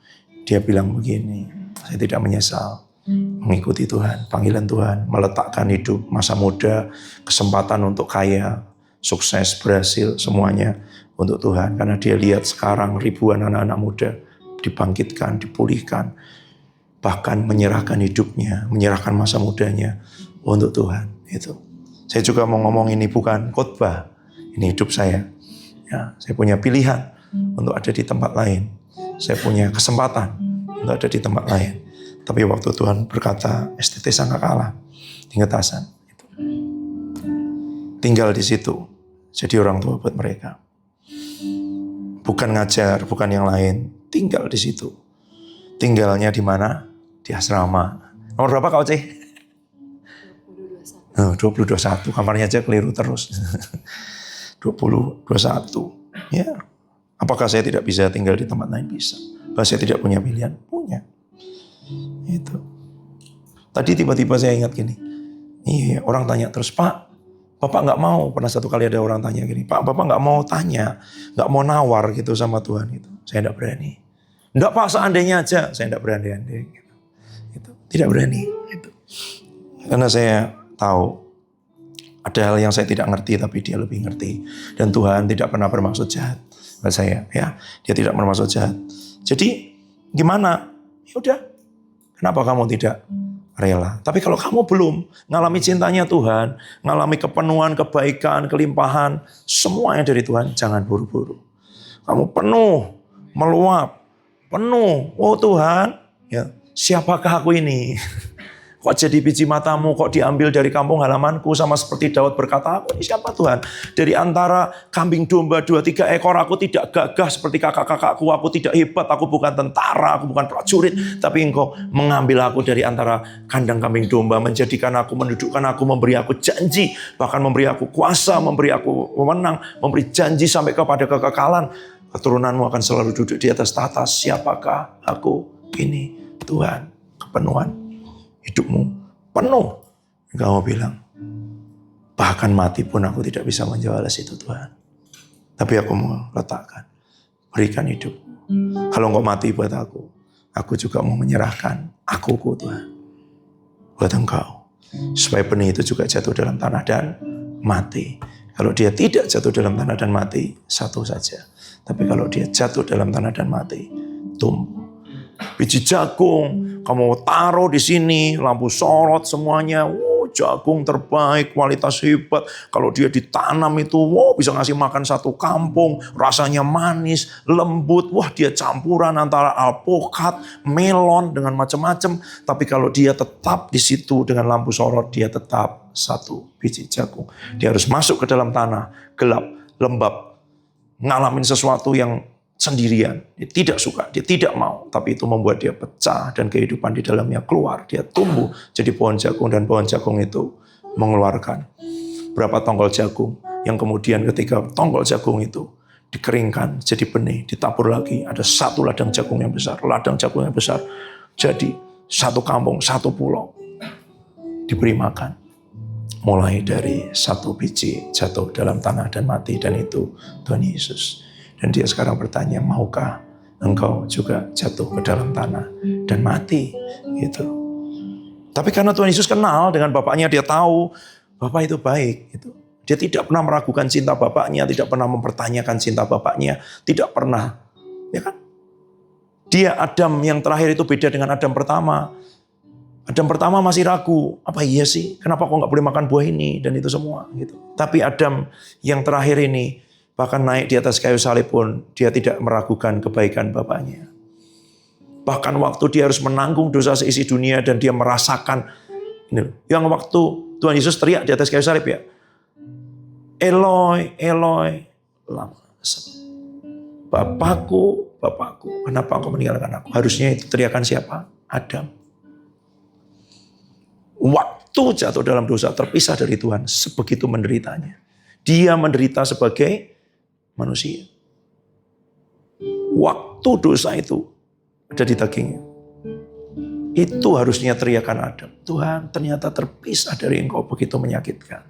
dia bilang begini, saya tidak menyesal mengikuti Tuhan, panggilan Tuhan, meletakkan hidup, masa muda, kesempatan untuk kaya, sukses, berhasil, semuanya untuk Tuhan. Karena dia lihat sekarang ribuan anak-anak muda dibangkitkan, dipulihkan, bahkan menyerahkan hidupnya, menyerahkan masa mudanya untuk Tuhan. Itu. Saya juga mau ngomong ini bukan khotbah, ini hidup saya. Ya, saya punya pilihan untuk ada di tempat lain. Saya punya kesempatan untuk ada di tempat lain. Tapi waktu Tuhan berkata, STT sangka kalah, tingkatasan. Tinggal di situ, jadi orang tua buat mereka. Bukan ngajar, bukan yang lain, tinggal di situ. Tinggalnya di mana? Di asrama. Nomor berapa Kak Oce? 2021, kamarnya aja keliru terus. 2021. Ya. Apakah saya tidak bisa tinggal di tempat lain? Bisa. Apakah saya tidak punya pilihan? Punya. Itu. Tadi tiba-tiba saya ingat gini. Iya, orang tanya terus, Pak, Bapak nggak mau. Pernah satu kali ada orang tanya gini, Pak, Bapak nggak mau tanya, nggak mau nawar gitu sama Tuhan gitu. Saya nggak berani. Nggak Pak, seandainya aja. Saya nggak berani-andai. Gitu. Tidak berani. Gitu. Karena saya tahu ada hal yang saya tidak ngerti, tapi dia lebih ngerti. Dan Tuhan tidak pernah bermaksud jahat buat saya. Ya, dia tidak bermaksud jahat. Jadi gimana? Ya udah. Kenapa kamu tidak rela? Tapi kalau kamu belum ngalami cintanya Tuhan, ngalami kepenuhan, kebaikan, kelimpahan, semuanya dari Tuhan, jangan buru-buru. Kamu penuh, meluap, penuh. Oh Tuhan, ya siapakah aku ini? Kok jadi biji matamu, kok diambil dari kampung halamanku, sama seperti Daud berkata, aku ini siapa Tuhan? Dari antara kambing domba 2-3 ekor, aku tidak gagah seperti kakak-kakakku, aku tidak hebat, aku bukan tentara, aku bukan prajurit, tapi engkau mengambil aku dari antara kandang kambing domba, menjadikan aku, mendudukkan aku, memberi aku janji, bahkan memberi aku kuasa, memberi aku wewenang, memberi janji sampai kepada kekekalan. Keturunanmu akan selalu duduk di atas tahta. Siapakah aku ini? Tuhan, kepenuhan hidupmu penuh. Kamu bilang, bahkan mati pun aku tidak bisa menjawab itu Tuhan. Tapi aku mau letakkan, berikan hidup. Kalau engkau mati buat aku juga mau menyerahkan akuku Tuhan. Buat engkau. Supaya benih itu juga jatuh dalam tanah dan mati. Kalau dia tidak jatuh dalam tanah dan mati, satu saja. Tapi kalau dia jatuh dalam tanah dan mati, tumbuh. Biji jagung, kamu taruh di sini, lampu sorot semuanya, jagung terbaik, kualitas hebat. Kalau dia ditanam itu, bisa ngasih makan satu kampung, rasanya manis, lembut. Wah, dia campuran antara alpukat, melon dengan macam-macam. Tapi kalau dia tetap di situ dengan lampu sorot, dia tetap satu biji jagung. Dia harus masuk ke dalam tanah, gelap, lembab, ngalamin sesuatu yang sendirian. Dia tidak suka, dia tidak mau. Tapi itu membuat dia pecah dan kehidupan di dalamnya keluar. Dia tumbuh jadi pohon jagung dan pohon jagung itu mengeluarkan berapa tonggol jagung. Yang kemudian ketika tonggol jagung itu dikeringkan jadi benih, ditabur lagi. Ada satu ladang jagung yang besar. Ladang jagung yang besar jadi satu kampung, satu pulau diberi makan. Mulai dari satu biji jatuh dalam tanah dan mati. Dan itu Tuhan Yesus. Dan dia sekarang bertanya, maukah engkau juga jatuh ke dalam tanah dan mati? Gitu. Tapi karena Tuhan Yesus kenal dengan Bapaknya, dia tahu Bapak itu baik. Gitu. Dia tidak pernah meragukan cinta Bapaknya, tidak pernah mempertanyakan cinta Bapaknya, tidak pernah. Ya kan? Dia Adam yang terakhir itu beda dengan Adam pertama. Adam pertama masih ragu, apa iya sih? Kenapa kok nggak boleh makan buah ini dan itu semua? Gitu. Tapi Adam yang terakhir ini, bahkan naik di atas kayu salib pun, dia tidak meragukan kebaikan Bapaknya. Bahkan waktu dia harus menanggung dosa seisi dunia dan dia merasakan, ini yang waktu Tuhan Yesus teriak di atas kayu salib ya, Eloi, Eloi, lama Bapakku, Bapakku, kenapa engkau meninggalkan aku? Harusnya itu teriakan siapa? Adam. Waktu jatuh dalam dosa, terpisah dari Tuhan, sebegitu menderitanya. Dia menderita sebagai manusia. Waktu dosa itu ada di dagingnya. Itu harusnya teriakan Adam. Tuhan, ternyata terpisah dari engkau begitu menyakitkan.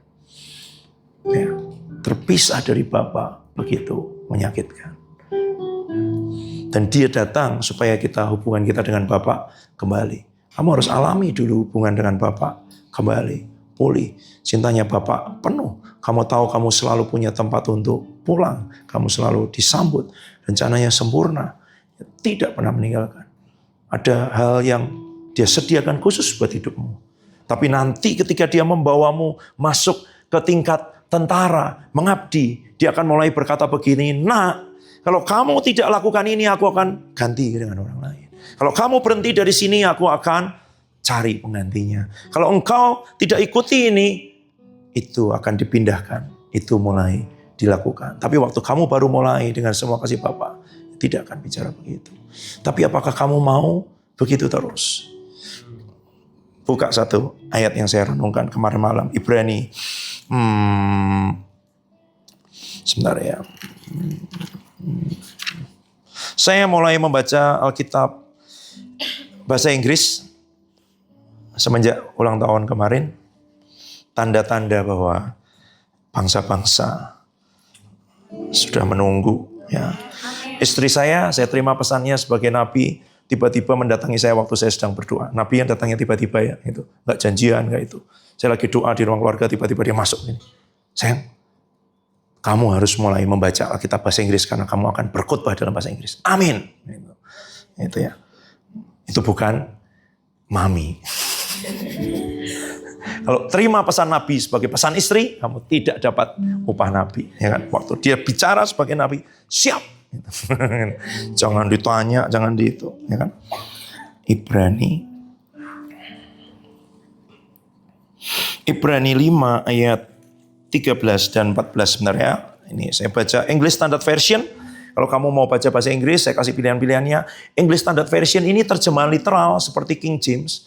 Ya, terpisah dari Bapa begitu menyakitkan. Dan dia datang supaya hubungan kita dengan Bapa kembali. Kamu harus alami dulu hubungan dengan Bapa kembali, pulih. Cintanya Bapa penuh. Kamu tahu kamu selalu punya tempat untuk pulang. Kamu selalu disambut. Rencananya sempurna. Tidak pernah meninggalkan. Ada hal yang dia sediakan khusus buat hidupmu. Tapi nanti ketika dia membawamu masuk ke tingkat tentara, mengabdi, dia akan mulai berkata begini, nak, kalau kamu tidak lakukan ini, aku akan ganti dengan orang lain. Kalau kamu berhenti dari sini, aku akan cari penggantinya. Kalau engkau tidak ikuti ini, itu akan dipindahkan. Itu mulai dilakukan. Tapi waktu kamu baru mulai dengan semua kasih Bapa, tidak akan bicara begitu. Tapi apakah kamu mau begitu terus? Buka satu ayat yang saya renungkan kemarin malam. Ibrani. Sebentar ya. Saya mulai membaca Alkitab bahasa Inggris semenjak ulang tahun kemarin, tanda-tanda bahwa bangsa-bangsa sudah menunggu. Ya. Istri saya terima pesannya sebagai nabi, tiba-tiba mendatangi saya waktu saya sedang berdoa. Nabi yang datangnya tiba-tiba ya, itu nggak janjian, nggak itu. Saya lagi doa di ruang keluarga, tiba-tiba dia masuk ini. Sayang, kamu harus mulai membaca Alkitab bahasa Inggris karena kamu akan berkhotbah dalam bahasa Inggris. Amin. Itu ya. Itu bukan mami. Kalau terima pesan Nabi sebagai pesan istri, kamu tidak dapat upah Nabi. Ya kan? Waktu dia bicara sebagai Nabi, siap. Jangan ditanya, jangan di itu. Ya kan? Ibrani 5 ayat 13 dan 14 sebenarnya. Ini saya baca English Standard Version. Kalau kamu mau baca bahasa Inggris, saya kasih pilihan-pilihannya. English Standard Version ini terjemahan literal seperti King James.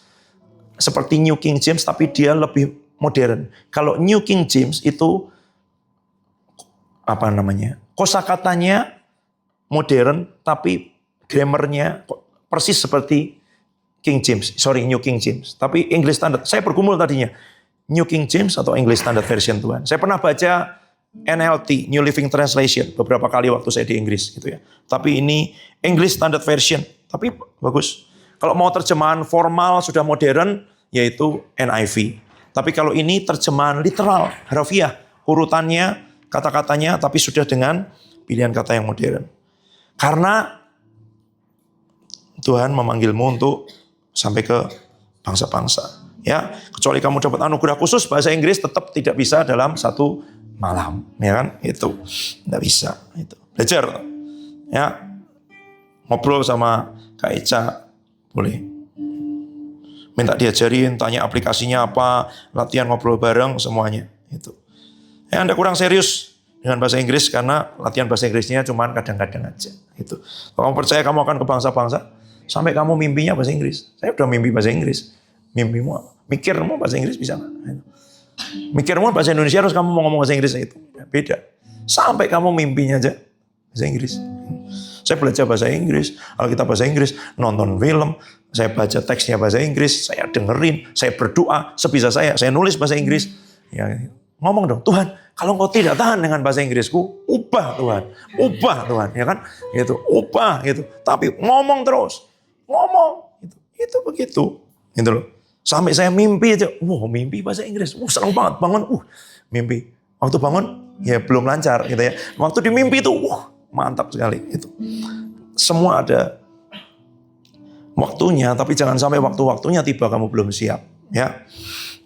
Seperti New King James, tapi dia lebih modern. Kalau New King James itu, kosakatanya modern, tapi grammarnya persis seperti New King James. Tapi English Standard, saya bergumul tadinya. New King James atau English Standard Version Tuhan. Saya pernah baca NLT, New Living Translation, beberapa kali waktu saya di Inggris gitu ya. Tapi ini English Standard Version, tapi bagus. Kalau mau terjemahan formal sudah modern, yaitu NIV. Tapi kalau ini terjemahan literal, harfiah, urutannya, kata-katanya, tapi sudah dengan pilihan kata yang modern. Karena Tuhan memanggilmu untuk sampai ke bangsa-bangsa. Ya, kecuali kamu dapat anugerah khusus bahasa Inggris, tetap tidak bisa dalam satu malam, ya kan? Itu tidak bisa. Itu belajar, ya, ngobrol sama Kak Eca, boleh. Minta diajarin, tanya aplikasinya apa, latihan ngobrol bareng semuanya. Itu. Ya, Anda kurang serius dengan bahasa Inggris karena latihan bahasa Inggrisnya cuma kadang-kadang aja. Itu. Kalau kamu percaya kamu akan ke bangsa-bangsa, sampai kamu mimpinya bahasa Inggris. Saya udah mimpi bahasa Inggris. Mimpimu, mikirmu bahasa Inggris bisa nggak? Mikirmu bahasa Indonesia harus kamu mau ngomong bahasa Inggris itu beda. Sampai kamu mimpinya aja bahasa Inggris. Saya belajar bahasa Inggris, Alkitab bahasa Inggris, nonton film, saya baca teksnya bahasa Inggris, saya dengerin, saya berdoa sebisa saya nulis bahasa Inggris. Ya, ngomong dong, Tuhan, kalau engkau tidak tahan dengan bahasa Inggrisku, ubah Tuhan, ya kan? Gitu, ubah gitu. Tapi ngomong terus, ngomong, itu begitu, gitu loh. Sampai saya mimpi aja, mimpi bahasa Inggris, senang banget, bangun, mimpi. Waktu bangun, ya belum lancar gitu ya. Waktu di mimpi itu, mantap sekali. Itu. Semua ada waktunya, tapi jangan sampai waktu-waktunya tiba kamu belum siap. Ya,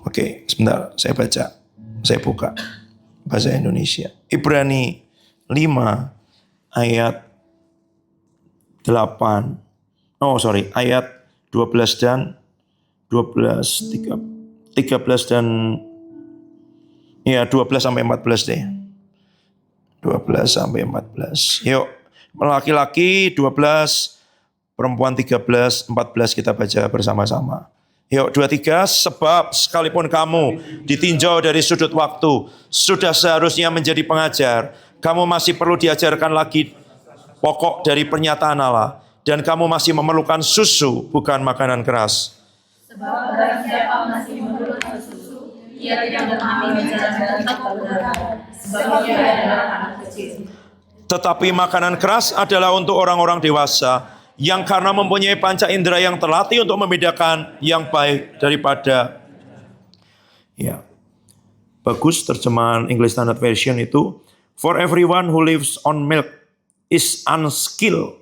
oke, sebentar, saya baca, saya buka bahasa Indonesia. Ibrani 5 ayat ayat 12 dan 12 dan 12 sampai 14 deh. 12 sampai 14. Yuk, laki-laki 12, perempuan 13, 14 kita baca bersama-sama. Yuk, 23, sebab sekalipun kamu ditinjau dari sudut waktu, sudah seharusnya menjadi pengajar, kamu masih perlu diajarkan lagi pokok dari pernyataan Allah, dan kamu masih memerlukan susu, bukan makanan keras. Sebab barang siapa masih memerlukan susu, ia tidak memahami ajaran tentang kebenaran, sebab ia adalah anak kecil. Tetapi makanan keras adalah untuk orang-orang dewasa, yang karena mempunyai panca indera yang terlatih untuk membedakan yang baik daripada. Ya, bagus terjemahan English Standard Version itu. For everyone who lives on milk is unskilled,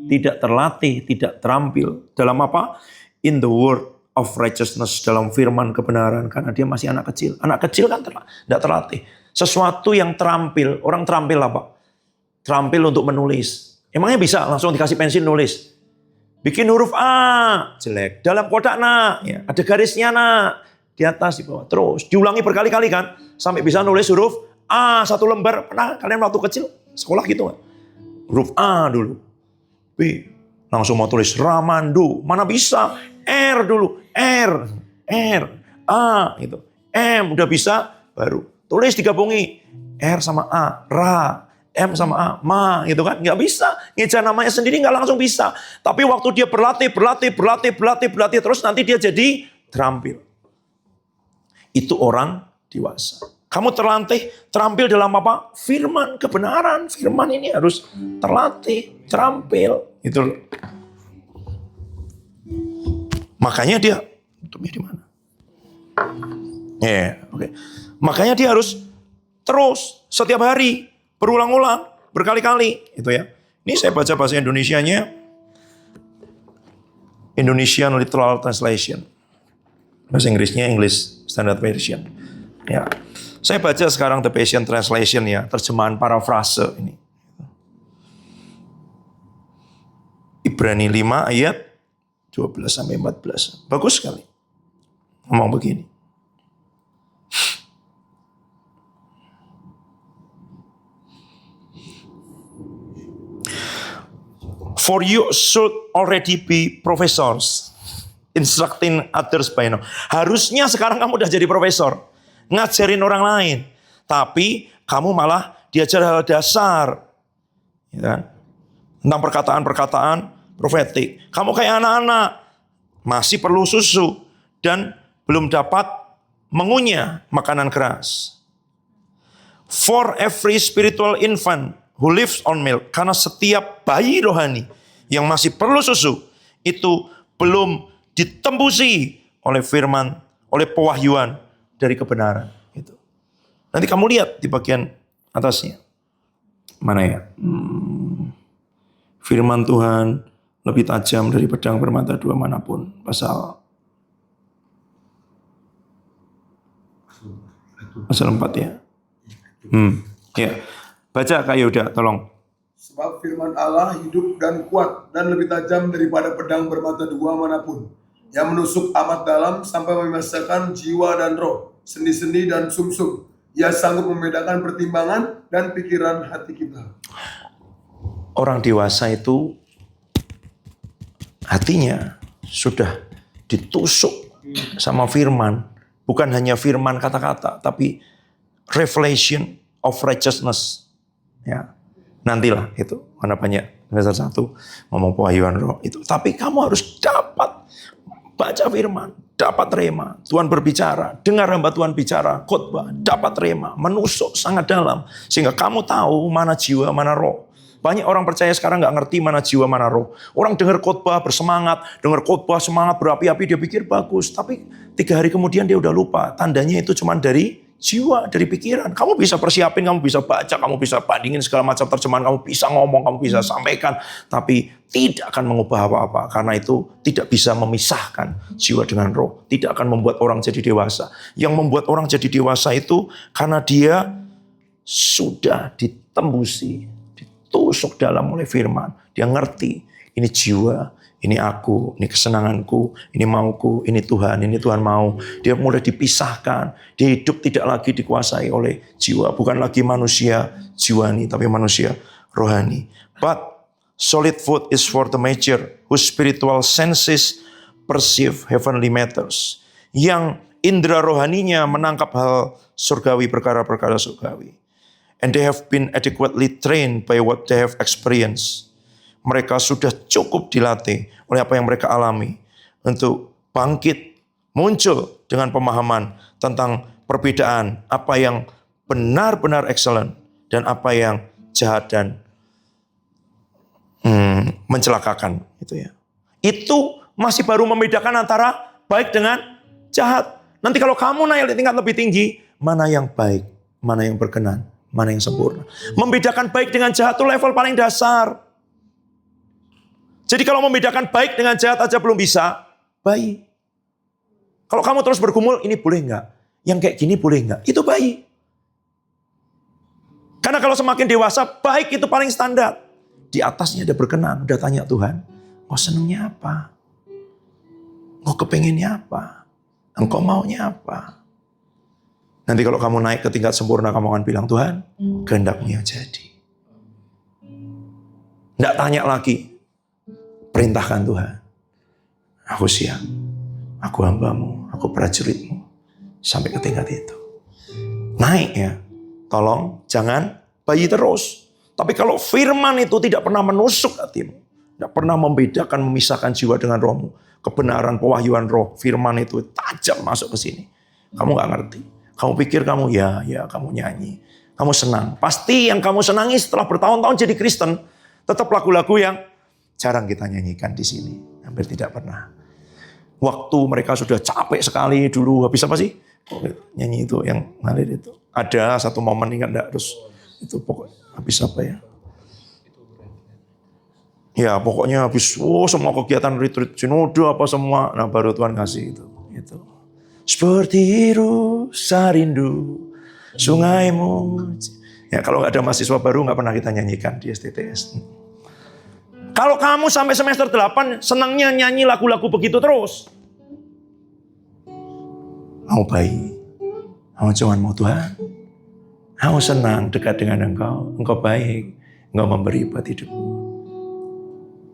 tidak terlatih, tidak terampil. Dalam apa? In the word of righteousness, dalam firman kebenaran, karena dia masih anak kecil. Anak kecil kan tidak terlatih. Sesuatu yang terampil, orang terampil apa? Terampil untuk menulis. Emangnya bisa langsung dikasih pensil nulis? Bikin huruf A, jelek. Dalam kotak nak, ya, ada garisnya nak. Di atas, di bawah. Terus diulangi berkali-kali kan. Sampai bisa nulis huruf A, satu lembar. Pernah kalian waktu kecil sekolah gitu kan? Huruf A dulu. B, langsung mau tulis Ramandu. Mana bisa? R dulu. R, A, gitu. M, udah bisa, baru. Tulis digabungi. R sama A, Ra. M sama A, ma gitu kan. Nggak bisa, ngeja namanya sendiri nggak langsung bisa. Tapi waktu dia berlatih, terus nanti dia jadi terampil. Itu orang dewasa. Kamu terampil dalam apa? Firman, kebenaran. Firman ini harus terlatih, terampil. Itu. Makanya dia, tutupnya di mana? Oke. Makanya dia harus terus, setiap hari, berulang-ulang, berkali-kali. Itu ya. Ini saya baca bahasa Indonesianya. Indonesian Literal Translation. Bahasa Inggrisnya English Standard Version. Ya. Saya baca sekarang The Passion Translation ya, terjemahan parafrase ini. Ibrani 5 ayat 12 sampai 14. Bagus sekali. Ngomong begini. For you should already be professors, instructing others by now. Harusnya sekarang kamu udah jadi profesor, ngajarin orang lain. Tapi kamu malah diajar hal dasar. Ya kan? Tentang perkataan-perkataan profetik. Kamu kayak anak-anak, masih perlu susu, dan belum dapat mengunyah makanan keras. For every spiritual infant who lives on milk. Karena setiap bayi rohani yang masih perlu susu, itu belum ditembusi oleh firman, oleh pewahyuan dari kebenaran. Gitu. Nanti kamu lihat di bagian atasnya. Mana ya? Firman Tuhan lebih tajam dari pedang bermata dua manapun. Pasal 4 ya. Ya. Baca Kak Yoda, tolong. Sebab firman Allah hidup dan kuat dan lebih tajam daripada pedang bermata dua manapun, yang menusuk amat dalam sampai membinasakan jiwa dan roh, sendi-sendi dan sumsum. Ia sanggup membedakan pertimbangan dan pikiran hati kita. Orang dewasa itu hatinya sudah ditusuk sama firman. Bukan hanya firman kata-kata, tapi revelation of righteousness. Ya, nantilah itu mana banyak semester 1 ngomong pewahyuan roh itu. Tapi kamu harus dapat baca firman, dapat rema. Tuhan berbicara, dengar hamba Tuhan bicara, khotbah, dapat rema, menusuk sangat dalam sehingga kamu tahu mana jiwa, mana roh. Banyak orang percaya sekarang nggak ngerti mana jiwa, mana roh. Orang dengar khotbah bersemangat, dengar khotbah semangat berapi-api, dia pikir bagus. Tapi 3 hari kemudian dia udah lupa. Tandanya itu cuma dari jiwa, dari pikiran. Kamu bisa persiapin, kamu bisa baca, kamu bisa bandingin segala macam terjemahan, kamu bisa ngomong, kamu bisa sampaikan. Tapi tidak akan mengubah apa-apa. Karena itu tidak bisa memisahkan jiwa dengan roh. Tidak akan membuat orang jadi dewasa. Yang membuat orang jadi dewasa itu karena dia sudah ditembusi, ditusuk dalam oleh firman. Dia ngerti, ini jiwa, ini aku, ini kesenanganku, ini mauku, ini Tuhan mau. Dia mulai dipisahkan. Dia hidup tidak lagi dikuasai oleh jiwa. Bukan lagi manusia jiwani, tapi manusia rohani. But solid food is for the mature, whose spiritual senses perceive heavenly matters. Yang indera rohaninya menangkap hal surgawi, perkara-perkara surgawi. And they have been adequately trained by what they have experienced. Mereka sudah cukup dilatih oleh apa yang mereka alami untuk bangkit, muncul dengan pemahaman tentang perbedaan apa yang benar-benar excellent dan apa yang jahat dan mencelakakan. Itu masih baru membedakan antara baik dengan jahat. Nanti kalau kamu naik di tingkat lebih tinggi, mana yang baik, mana yang berkenan, mana yang sempurna. Membedakan baik dengan jahat itu level paling dasar. Jadi kalau membedakan baik dengan jahat aja belum bisa, bayi. Kalau kamu terus bergumul, ini boleh enggak? Yang kayak gini boleh enggak? Itu bayi. Karena kalau semakin dewasa, baik itu paling standar. Di atasnya ada berkenan, udah tanya Tuhan, kau senangnya apa? Kau kepengennya apa? Engkau maunya apa? Nanti kalau kamu naik ke tingkat sempurna, kamu akan bilang, Tuhan, kehendak-Mu yang jadi. Enggak tanya lagi. Perintahkan Tuhan. Aku siap. Aku hamba-Mu. Aku prajurit-Mu. Sampai ke tingkat itu. Naik ya. Tolong jangan bayi terus. Tapi kalau firman itu tidak pernah menusuk hatimu, tidak pernah membedakan, memisahkan jiwa dengan rohmu, kebenaran pewahyuan roh, firman itu tajam masuk ke sini. Kamu nggak ngerti. Kamu pikir kamu kamu nyanyi, kamu senang. Pasti yang kamu senangi setelah bertahun-tahun jadi Kristen, tetap lagu-lagu yang jarang kita nyanyikan di sini, hampir tidak pernah. Waktu mereka sudah capek sekali dulu, habis apa sih? Nyanyi itu yang ngalir itu. Ada satu momen, ingat enggak? Terus itu pokoknya habis apa ya? Ya pokoknya habis semua kegiatan retreat sinode apa semua, nah baru Tuhan kasih itu. Seperti rusa rindu sungaimu. Ya kalau nggak ada mahasiswa baru nggak pernah kita nyanyikan di STTS. Kalau kamu sampai semester 8 senangnya nyanyi lagu-lagu begitu terus, mau baik, mau cuman Tuhan, mau senang dekat dengan Engkau baik, Engkau memberi buat hidupmu.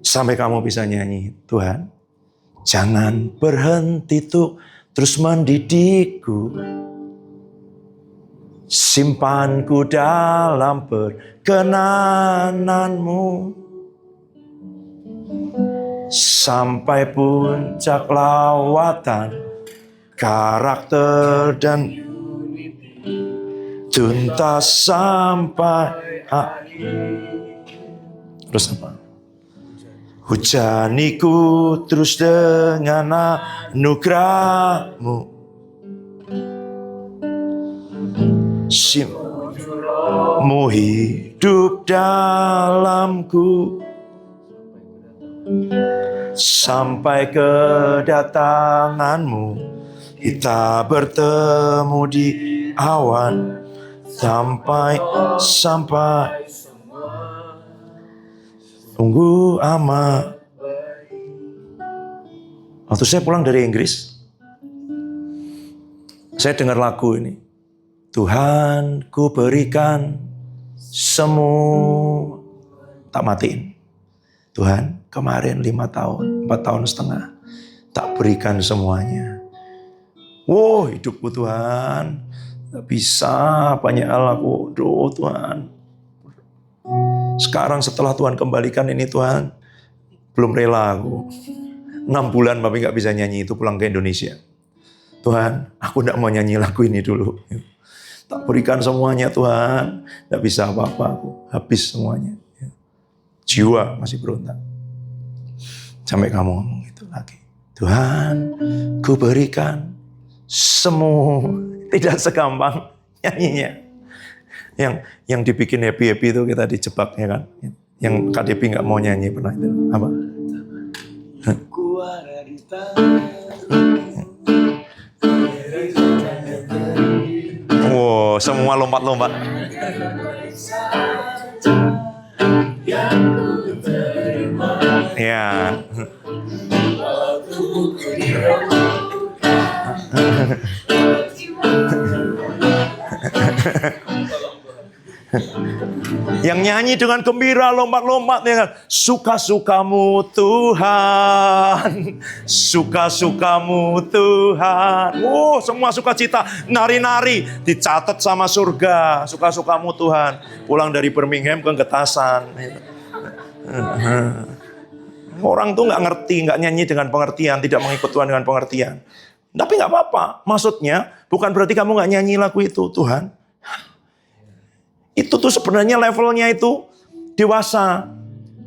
Sampai kamu bisa nyanyi, Tuhan, jangan berhenti tuh terus mendidikku, simpanku dalam perkenananmu, sampai puncak lawatan karakter dan tuntas sampai akhir. Terus apa? Hujaniku terus dengan anugerah-Mu, Mu hidup dalamku, sampai kedatangan-Mu kita bertemu di awan, sampai tunggu amat. Waktu saya pulang dari Inggris, saya dengar lagu ini. Tuhan, ku berikan semua. Tak matiin. Tuhan, kemarin 5 tahun, 4 tahun setengah, tak berikan semuanya. Wow, hidupku Tuhan, tak bisa banyak hal aku. Aduh Tuhan. Sekarang setelah Tuhan kembalikan ini Tuhan, belum rela aku. 6 bulan Bapak gak bisa nyanyi itu, pulang ke Indonesia. Tuhan, aku gak mau nyanyi lagu ini dulu. Tak berikan semuanya Tuhan, gak bisa apa-apa aku, habis semuanya. Jiwa masih berontak. Sampai kamu ngomong itu lagi. Tuhan, ku berikan semua. Tidak segampang nyanyinya. Yang dibikin happy-happy itu kita dijebak, ya kan? Yang KDP nggak mau nyanyi pernah itu. Apa? Wow, semua lompat-lompat. Ya. Yang nyanyi dengan gembira, lompat-lompat dengan suka-sukamu Tuhan, suka-sukamu Tuhan. Oh, semua sukacita, nari-nari, dicatat sama surga. Suka-sukamu Tuhan. Pulang dari Birmingham ke Getasan. Orang tuh nggak ngerti, nggak nyanyi dengan pengertian, tidak mengikut Tuhan dengan pengertian. Tapi nggak apa-apa. Maksudnya bukan berarti kamu nggak nyanyi lagu itu, Tuhan. Itu tuh sebenarnya levelnya itu dewasa,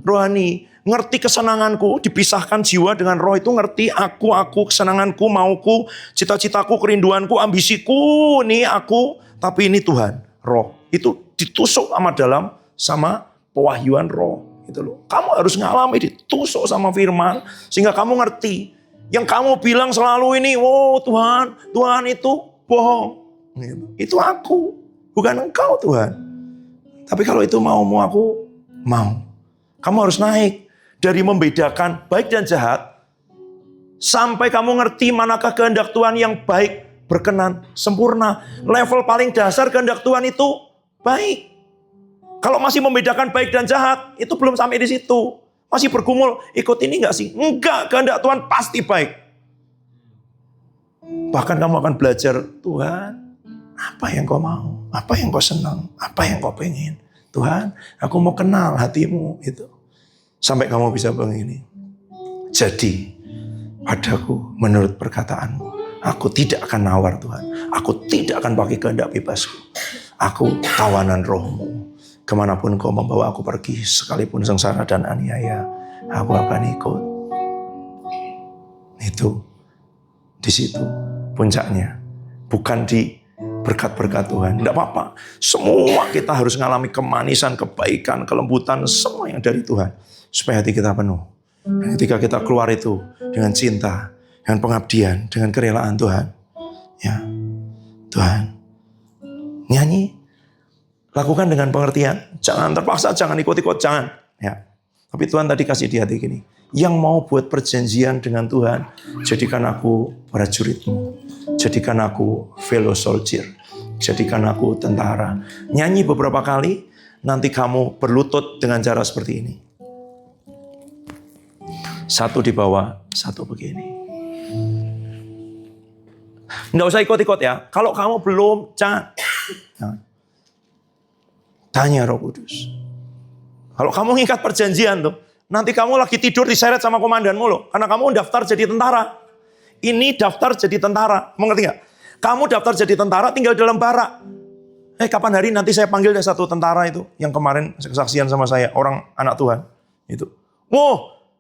rohani. Ngerti kesenanganku, dipisahkan jiwa dengan roh itu ngerti aku, kesenanganku, mauku, cita-citaku, kerinduanku, ambisiku, ini aku. Tapi ini Tuhan, roh. Itu ditusuk sama pewahyuan roh. Gitu loh. Kamu harus ngalami ditusuk sama firman, sehingga kamu ngerti. Yang kamu bilang selalu ini, oh Tuhan itu bohong. Gitu. Itu aku, bukan engkau Tuhan. Tapi kalau itu maumu aku mau. Kamu harus naik dari membedakan baik dan jahat sampai kamu ngerti manakah kehendak Tuhan yang baik, berkenan, sempurna. Level paling dasar kehendak Tuhan itu baik. Kalau masih membedakan baik dan jahat, itu belum sampai di situ. Masih bergumul, ikut ini enggak sih? Enggak, kehendak Tuhan pasti baik. Bahkan kamu akan belajar, Tuhan, apa yang kau mau? Apa yang kau senang? Apa yang kau pengen? Tuhan, aku mau kenal hatimu itu. Sampai kamu bisa begini. Jadi padaku menurut perkataanmu. Aku tidak akan nawar Tuhan. Aku tidak akan pakai kehendak bebasku. Aku tawanan rohmu. Kemanapun kau membawa aku pergi, sekalipun sengsara dan aniaya, aku akan ikut. Itu di situ puncaknya. Bukan di berkat-berkat Tuhan. Tidak apa-apa. Semua kita harus mengalami kemanisan, kebaikan, kelembutan, semua yang dari Tuhan. Supaya hati kita penuh. Dan ketika kita keluar itu dengan cinta, dengan pengabdian, dengan kerelaan Tuhan. Ya, Tuhan. Nyanyi. Lakukan dengan pengertian. Jangan terpaksa, jangan ikut-ikut, jangan. Ya. Tapi Tuhan tadi kasih di hati gini. Yang mau buat perjanjian dengan Tuhan, jadikan aku prajuritmu. Jadikan aku fellow soldier. Jadikan aku tentara. Nyanyi beberapa kali, nanti kamu berlutut dengan cara seperti ini. Satu di bawah, satu begini. Nggak usah ikut-ikut ya. Kalau kamu belum, jangan. Tanya Roh Kudus. Kalau kamu ngikat perjanjian tuh, nanti kamu lagi tidur diseret sama komandanmu loh. Karena kamu daftar jadi tentara. Ini daftar jadi tentara. Mengerti nggak? Kamu daftar jadi tentara tinggal dalam barak. Kapan hari nanti saya panggil ada satu tentara itu. Yang kemarin kesaksian sama saya. Orang anak Tuhan. Itu.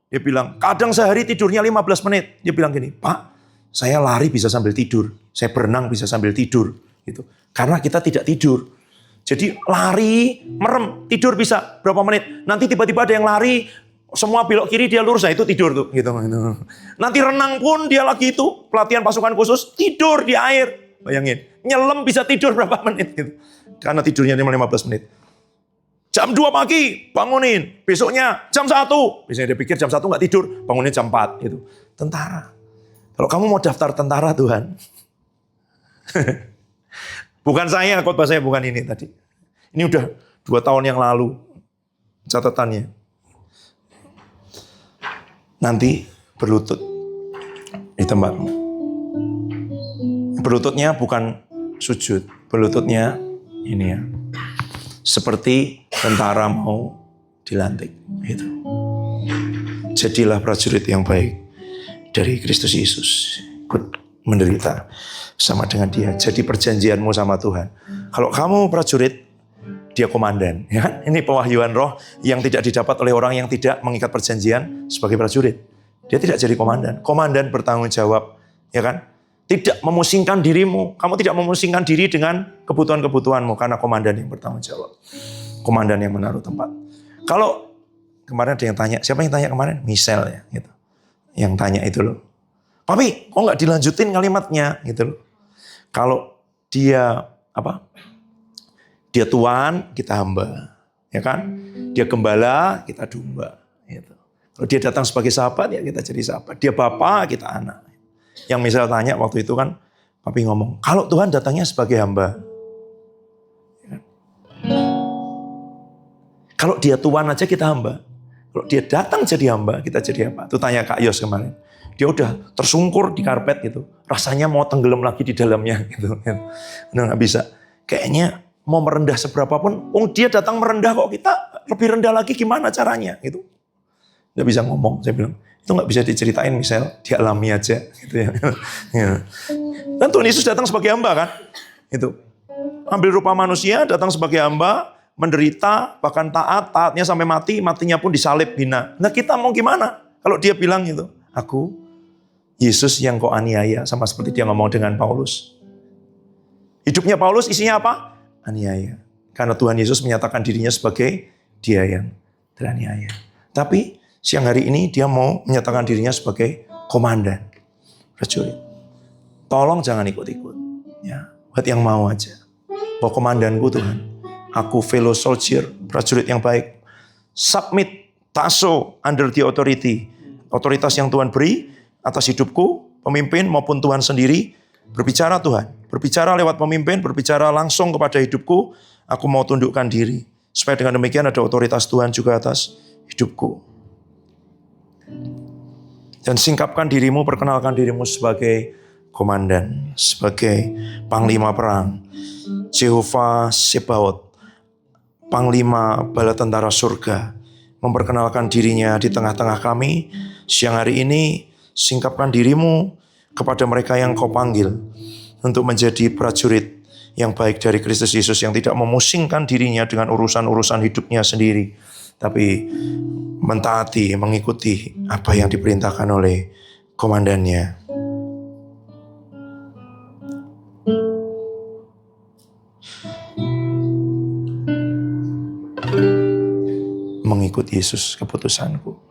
Dia bilang, kadang sehari tidurnya 15 menit. Dia bilang gini, Pak, saya lari bisa sambil tidur. Saya berenang bisa sambil tidur. Gitu. Karena kita tidak tidur. Jadi lari, merem, tidur bisa berapa menit. Nanti tiba-tiba ada yang lari, semua belok kiri, dia lurus, nah itu tidur tuh. Gitu. Nanti renang pun dia lagi itu, pelatihan pasukan khusus, tidur di air. Bayangin, nyelam bisa tidur berapa menit. Gitu. Karena tidurnya 15 menit. Jam 2 pagi, bangunin. Besoknya jam 1. Biasanya dia pikir jam 1 nggak tidur, bangunin jam 4. Gitu. Tentara. Kalau kamu mau daftar tentara Tuhan. Bukan saya, khotbah saya bukan ini tadi. Ini udah 2 tahun yang lalu catatannya. Nanti berlutut di tempatmu. Berlututnya bukan sujud, berlututnya ini ya. Seperti tentara mau dilantik. Gitu. Jadilah prajurit yang baik dari Kristus Yesus. Ikut menderita sama dengan dia. Jadi perjanjianmu sama Tuhan. Kalau kamu prajurit, dia komandan. Ya kan? Ini pewahyuan roh yang tidak didapat oleh orang yang tidak mengikat perjanjian sebagai prajurit. Dia tidak jadi komandan. Komandan bertanggung jawab. Ya kan? Tidak memusingkan dirimu. Kamu tidak memusingkan diri dengan kebutuhan-kebutuhanmu. Karena komandan yang bertanggung jawab. Komandan yang menaruh tempat. Kalau kemarin ada yang tanya. Siapa yang tanya kemarin? Michelle ya. Gitu. Yang tanya itu loh. Papi, kok nggak dilanjutin kalimatnya? Gitu loh. Kalau dia dia tuan, kita hamba, ya kan? Dia gembala, kita domba. Gitu. Kalau dia datang sebagai sahabat, ya kita jadi sahabat. Dia bapak, kita anak. Yang misal tanya waktu itu kan, papi ngomong, kalau Tuhan datangnya sebagai hamba, ya kan? Kalau dia tuan aja kita hamba. Kalau dia datang jadi hamba, kita jadi apa? Itu tanya Kak Yos kemarin. Dia udah tersungkur di karpet gitu. Rasanya mau tenggelam lagi di dalamnya gitu. Udah gak bisa. Kayaknya mau merendah seberapa pun, dia datang merendah kok, kita lebih rendah lagi gimana caranya gitu. Gak bisa ngomong, saya bilang. Itu gak bisa diceritain misal, dialami aja gitu ya. Dan Tuhan Yesus datang sebagai hamba kan. Itu. Ambil rupa manusia, datang sebagai hamba, menderita, bahkan taatnya sampai mati, matinya pun disalib hina. Nah kita mau gimana? Kalau dia bilang gitu, aku Yesus yang kau aniaya, sama seperti dia ngomong dengan Paulus. Hidupnya Paulus isinya apa? Aniaya. Karena Tuhan Yesus menyatakan dirinya sebagai dia yang teraniaya. Tapi siang hari ini dia mau menyatakan dirinya sebagai komandan, prajurit. Tolong jangan ikut-ikut. Ya, buat yang mau aja. Bahwa komandanku Tuhan. Aku fellow soldier, prajurit yang baik. Submit, taso, under the authority. Otoritas yang Tuhan beri atas hidupku, pemimpin maupun Tuhan sendiri. Berbicara Tuhan. Berbicara lewat pemimpin, berbicara langsung kepada hidupku. Aku mau tundukkan diri. Supaya dengan demikian ada otoritas Tuhan juga atas hidupku. Dan singkapkan dirimu, perkenalkan dirimu sebagai komandan. Sebagai panglima perang. Jehovah Sebaot. Panglima Bala Tentara Surga, memperkenalkan dirinya di tengah-tengah kami. Siang hari ini, singkapkan dirimu kepada mereka yang kau panggil untuk menjadi prajurit yang baik dari Kristus Yesus, yang tidak memusingkan dirinya dengan urusan-urusan hidupnya sendiri, tapi mentaati, mengikuti apa yang diperintahkan oleh komandannya. Mengikut Yesus keputusanku.